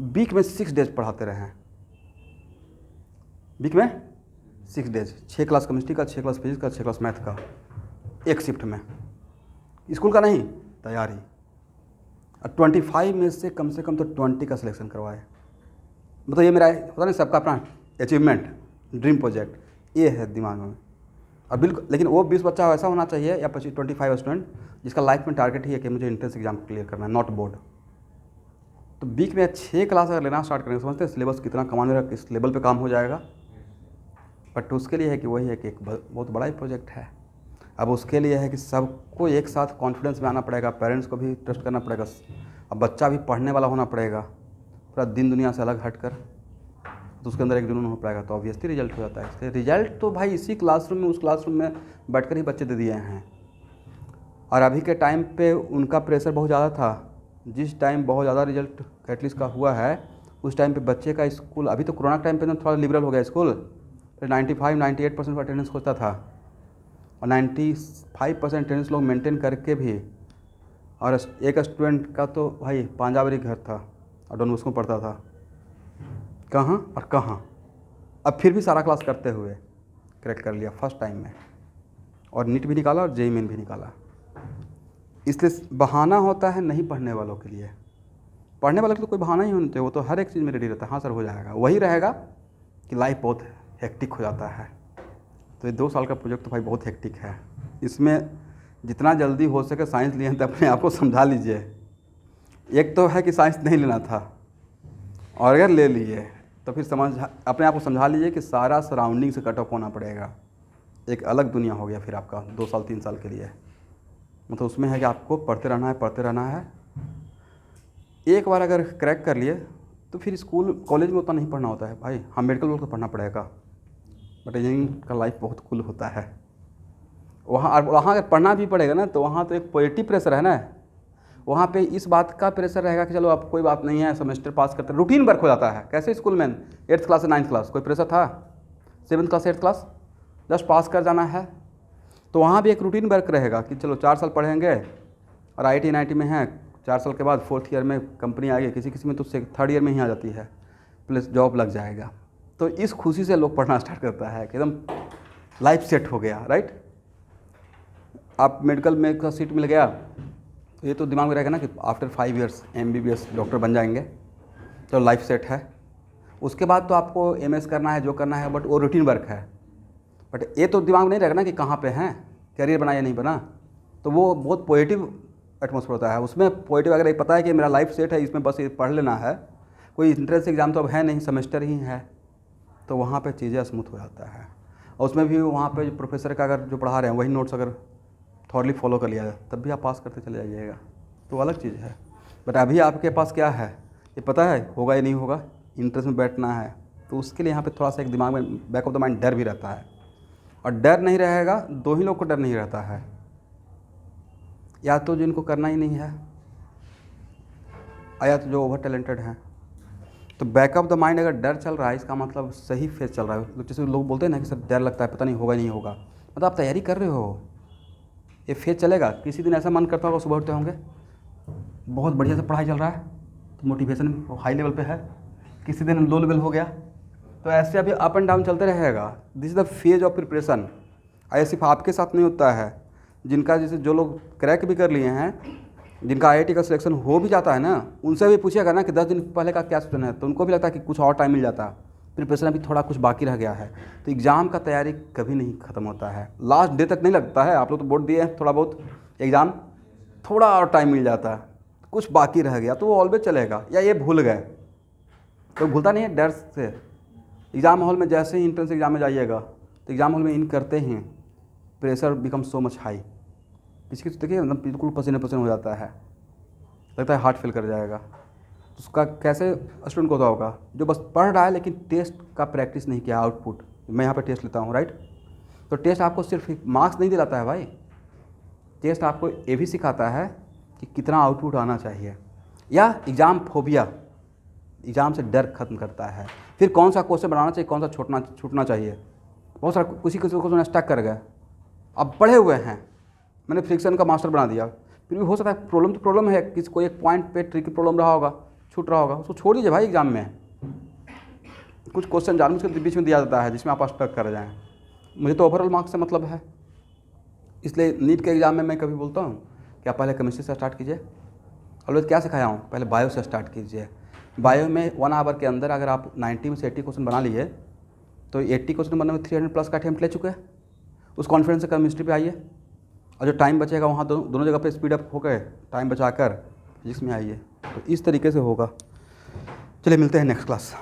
वीक में 6 डेज पढ़ाते रहें। वीक में 6 डेज, 6 क्लास केमिस्ट्री का, 6 क्लास फिजिक्स का, 6 क्लास मैथ का, एक शिफ्ट में, स्कूल का नहीं तैयारी। और 25 में से कम तो 20 का सिलेक्शन करवाए। मतलब ये मेरा होता नहीं सबका अपना अचीवमेंट, ड्रीम प्रोजेक्ट ये है दिमाग में। और बिल्कुल, लेकिन वो 20 बच्चा ऐसा होना चाहिए या 25 स्टूडेंट जिसका लाइफ में टारगेट ही है कि मुझे एंट्रेंस एग्जाम क्लियर करना है, नॉट बोर्ड। तो वीक में 6 क्लास अगर लेना स्टार्ट करेंगे, समझते हैं सिलेबस कितना कमाने का, किस लेवल पे काम हो जाएगा। बट उसके लिए है कि वही है कि एक बहुत बड़ा ही प्रोजेक्ट है। अब उसके लिए है कि सबको एक साथ कॉन्फिडेंस में आना पड़ेगा, पेरेंट्स को भी ट्रस्ट करना पड़ेगा, अब बच्चा भी पढ़ने वाला होना पड़ेगा, पूरा दिन दुनिया से अलग हट कर, तो उसके अंदर एक जुनून हो पाएगा, तो ऑब्वियसली रिजल्ट हो जाता है। इसलिए रिजल्ट तो भाई इसी क्लासरूम में, उस क्लासरूम में बैठकर ही बच्चे दे दिए हैं। और अभी के टाइम पे उनका प्रेशर बहुत ज़्यादा था। जिस टाइम बहुत ज़्यादा रिजल्ट एटलीस्ट का हुआ है, उस टाइम पे बच्चे का स्कूल, अभी तो कोरोना टाइम पे ना थोड़ा लिबरल हो गया स्कूल, तो 95-98% अटेंडेंस होता था और 95% अटेंडेंस लोग मेंटेन करके भी, और एक स्टूडेंट का तो भाई पांजावरी घर था और डॉन बॉस्को पढ़ता था, कहाँ और कहाँ, अब फिर भी सारा क्लास करते हुए क्रैक कर लिया फर्स्ट टाइम में, और नीट भी निकाला और जेईई मेन भी निकाला। इसलिए बहाना होता है नहीं पढ़ने वालों के लिए, पढ़ने वालों के लिए कोई बहाना ही होना चाहिए, वो तो हर एक चीज़ में रेडी रहता है, हाँ सर हो जाएगा। वही रहेगा कि लाइफ बहुत हेक्टिक हो जाता है। तो ये 2 साल का प्रोजेक्ट तो भाई बहुत हेक्टिक है। इसमें जितना जल्दी हो सके साइंस लिए तो अपने आप को समझा लीजिए। एक तो है कि साइंस नहीं लेना था, और अगर ले लिए तो फिर अपने आप को समझा लीजिए कि सारा सराउंडिंग से कट ऑफ होना पड़ेगा। एक अलग दुनिया हो गया फिर आपका 2 साल 3 साल के लिए। मतलब उसमें है कि आपको पढ़ते रहना है। एक बार अगर क्रैक कर लिए तो फिर स्कूल कॉलेज में उतना नहीं पढ़ना होता है भाई। हाँ मेडिकल वर्ग तो पढ़ना पड़ेगा, बट इंजीनियरिंग का लाइफ बहुत कूल होता है। वहाँ अगर पढ़ना भी पड़ेगा ना, तो वहाँ तो एक पॉजिटिव प्रेशर है ना, वहाँ पे इस बात का प्रेशर रहेगा कि चलो अब कोई बात नहीं है, सेमेस्टर पास करते, रूटीन वर्क हो जाता है। कैसे स्कूल में 8th क्लास से 9th क्लास कोई प्रेशर था, 7th class 8th class just पास कर जाना है। तो वहाँ भी एक रूटीन वर्क रहेगा कि चलो 4 साल पढ़ेंगे, और IIT NIT में है 4 साल के बाद 4th ईयर में कंपनी आएगी, किसी में तो 3rd ईयर में ही आ जाती है, प्लस जॉब लग जाएगा। तो इस खुशी से लोग पढ़ना स्टार्ट करता है कि एकदम लाइफ सेट हो गया, राइट। आप मेडिकल में का सीट मिल गया तो ये तो दिमाग में रहेगा ना कि आफ्टर 5 ईयर्स MBBS डॉक्टर बन जाएंगे, तो लाइफ सेट है। उसके बाद तो आपको MS करना है, जो करना है, बट वो रूटीन वर्क है। बट ये तो दिमाग में नहीं रहेगा ना कि कहाँ पे हैं, करियर बना या नहीं बना। तो वो बहुत पॉजिटिव एटमॉस्फेयर होता है उसमें। पॉजिटिव अगर ये पता है कि मेरा लाइफ सेट है, इसमें बस ये पढ़ लेना है, कोई इंट्रेंस एग्ज़ाम तो अब है नहीं, सेमेस्टर ही है, तो वहाँ पे चीज़ें स्मूथ हो जाता है। और उसमें भी वहाँ पे जो प्रोफेसर का अगर जो पढ़ा रहे हैं वही नोट्स अगर थॉरली फॉलो कर लिया जाए तब भी आप पास करते चले जाइएगा, तो अलग चीज़ है। बट अभी आपके पास क्या है ये पता है, होगा या नहीं होगा, इंटरेस्ट में बैठना है, तो उसके लिए यहाँ पे थोड़ा सा एक दिमाग में बैक ऑफ द माइंड डर भी रहता है। और डर नहीं रहेगा, 2 ही लोग को डर नहीं रहता है, या तो जिनको करना ही नहीं है, या तो जो ओवर टैलेंटेड हैं। तो बैक ऑफ द माइंड अगर डर चल रहा है, इसका मतलब सही फेज चल रहा है। जैसे लोग बोलते हैं ना कि सर डर लगता है, पता नहीं होगा नहीं होगा, मतलब आप तैयारी कर रहे हो, ये फेज चलेगा। किसी दिन ऐसा मन करता होगा सुबह उठते होंगे, बहुत बढ़िया से पढ़ाई चल रहा है तो मोटिवेशन हाई लेवल पे है, किसी दिन लो लेवल हो गया, तो ऐसे अभी अप एंड डाउन चलते रहेगा। This is the phase of preparation. ऐसे सिर्फ आपके साथ नहीं होता है, जिनका जैसे जो लोग क्रैक भी कर लिए हैं, जिनका IIT का सिलेक्शन हो भी जाता है ना, उनसे भी पूछिएगा ना कि 10 दिन पहले का क्या सोचना है, तो उनको भी लगता है कि कुछ और टाइम मिल जाता, प्रिपरेशन अभी थोड़ा कुछ बाकी रह गया है। तो एग्ज़ाम का तैयारी कभी नहीं ख़त्म होता है, लास्ट डे तक नहीं लगता है। आप लोग तो बोर्ड दिए हैं, थोड़ा बहुत एग्ज़ाम थोड़ा और टाइम मिल जाता है, कुछ बाकी रह गया तो वो ऑलवेज चलेगा। या ये भूल गए, तो भूलता नहीं है डर से, एग्ज़ाम हॉल में जैसे ही इंट्रेंस एग्जाम में जाइएगा तो एग्ज़ाम हॉल में इन करते हैं pressure become so much high, किसी तो देखिए मतलब बिल्कुल पसीने पसीने हो जाता है, लगता है हार्ट फेल कर जाएगा। तो उसका कैसे स्टूडेंट को होता होगा जो बस पढ़ रहा है लेकिन टेस्ट का प्रैक्टिस नहीं किया, आउटपुट। मैं यहाँ पे टेस्ट लेता हूँ राइट, तो टेस्ट आपको सिर्फ मार्क्स नहीं दिलाता है भाई, टेस्ट आपको ये भी सिखाता है कि कितना आउटपुट आना चाहिए, या एग्ज़ाम फोबिया, एग्ज़ाम से डर खत्म करता है। फिर कौन सा क्वेश्चन बनाना चाहिए, कौन सा छूटना चाहिए। बहुत सारा किसी क्वेश्चन स्टक कर गए, अब पढ़े हुए हैं, मैंने फ्रिक्शन का मास्टर बना दिया, फिर भी हो सकता है प्रॉब्लम तो प्रॉब्लम है, किसी कोई एक पॉइंट पे ट्रिकी प्रॉब्लम रहा होगा, छूट रहा होगा, उसको छोड़ दीजिए भाई। एग्जाम में कुछ क्वेश्चन जानबूझ के बीच में दिया जाता है जिसमें आप स्टक कर जाएँ। मुझे तो ओवरऑल मार्क्स से मतलब है, इसलिए नीट के एग्ज़ाम में मैं कभी बोलता हूँ कि आप पहले केमिस्ट्री से स्टार्ट कीजिए। ऑलवेज क्या सिखाया हूँ, पहले बायो से स्टार्ट कीजिए। बायो में 1 आवर के अंदर अगर आप 90 में से 80 क्वेश्चन बना लिए तो 80 क्वेश्चन बनने में 300 प्लस का अटेम्प्ट ले चुके हैं। उस कॉन्फिडेंस से केमिस्ट्री पे आइए, और जो टाइम बचेगा वहाँ दोनों जगह पे स्पीड अप होकर टाइम बचाकर फिजिक्स में आइए। तो इस तरीके से होगा। चलिए मिलते हैं नेक्स्ट क्लास।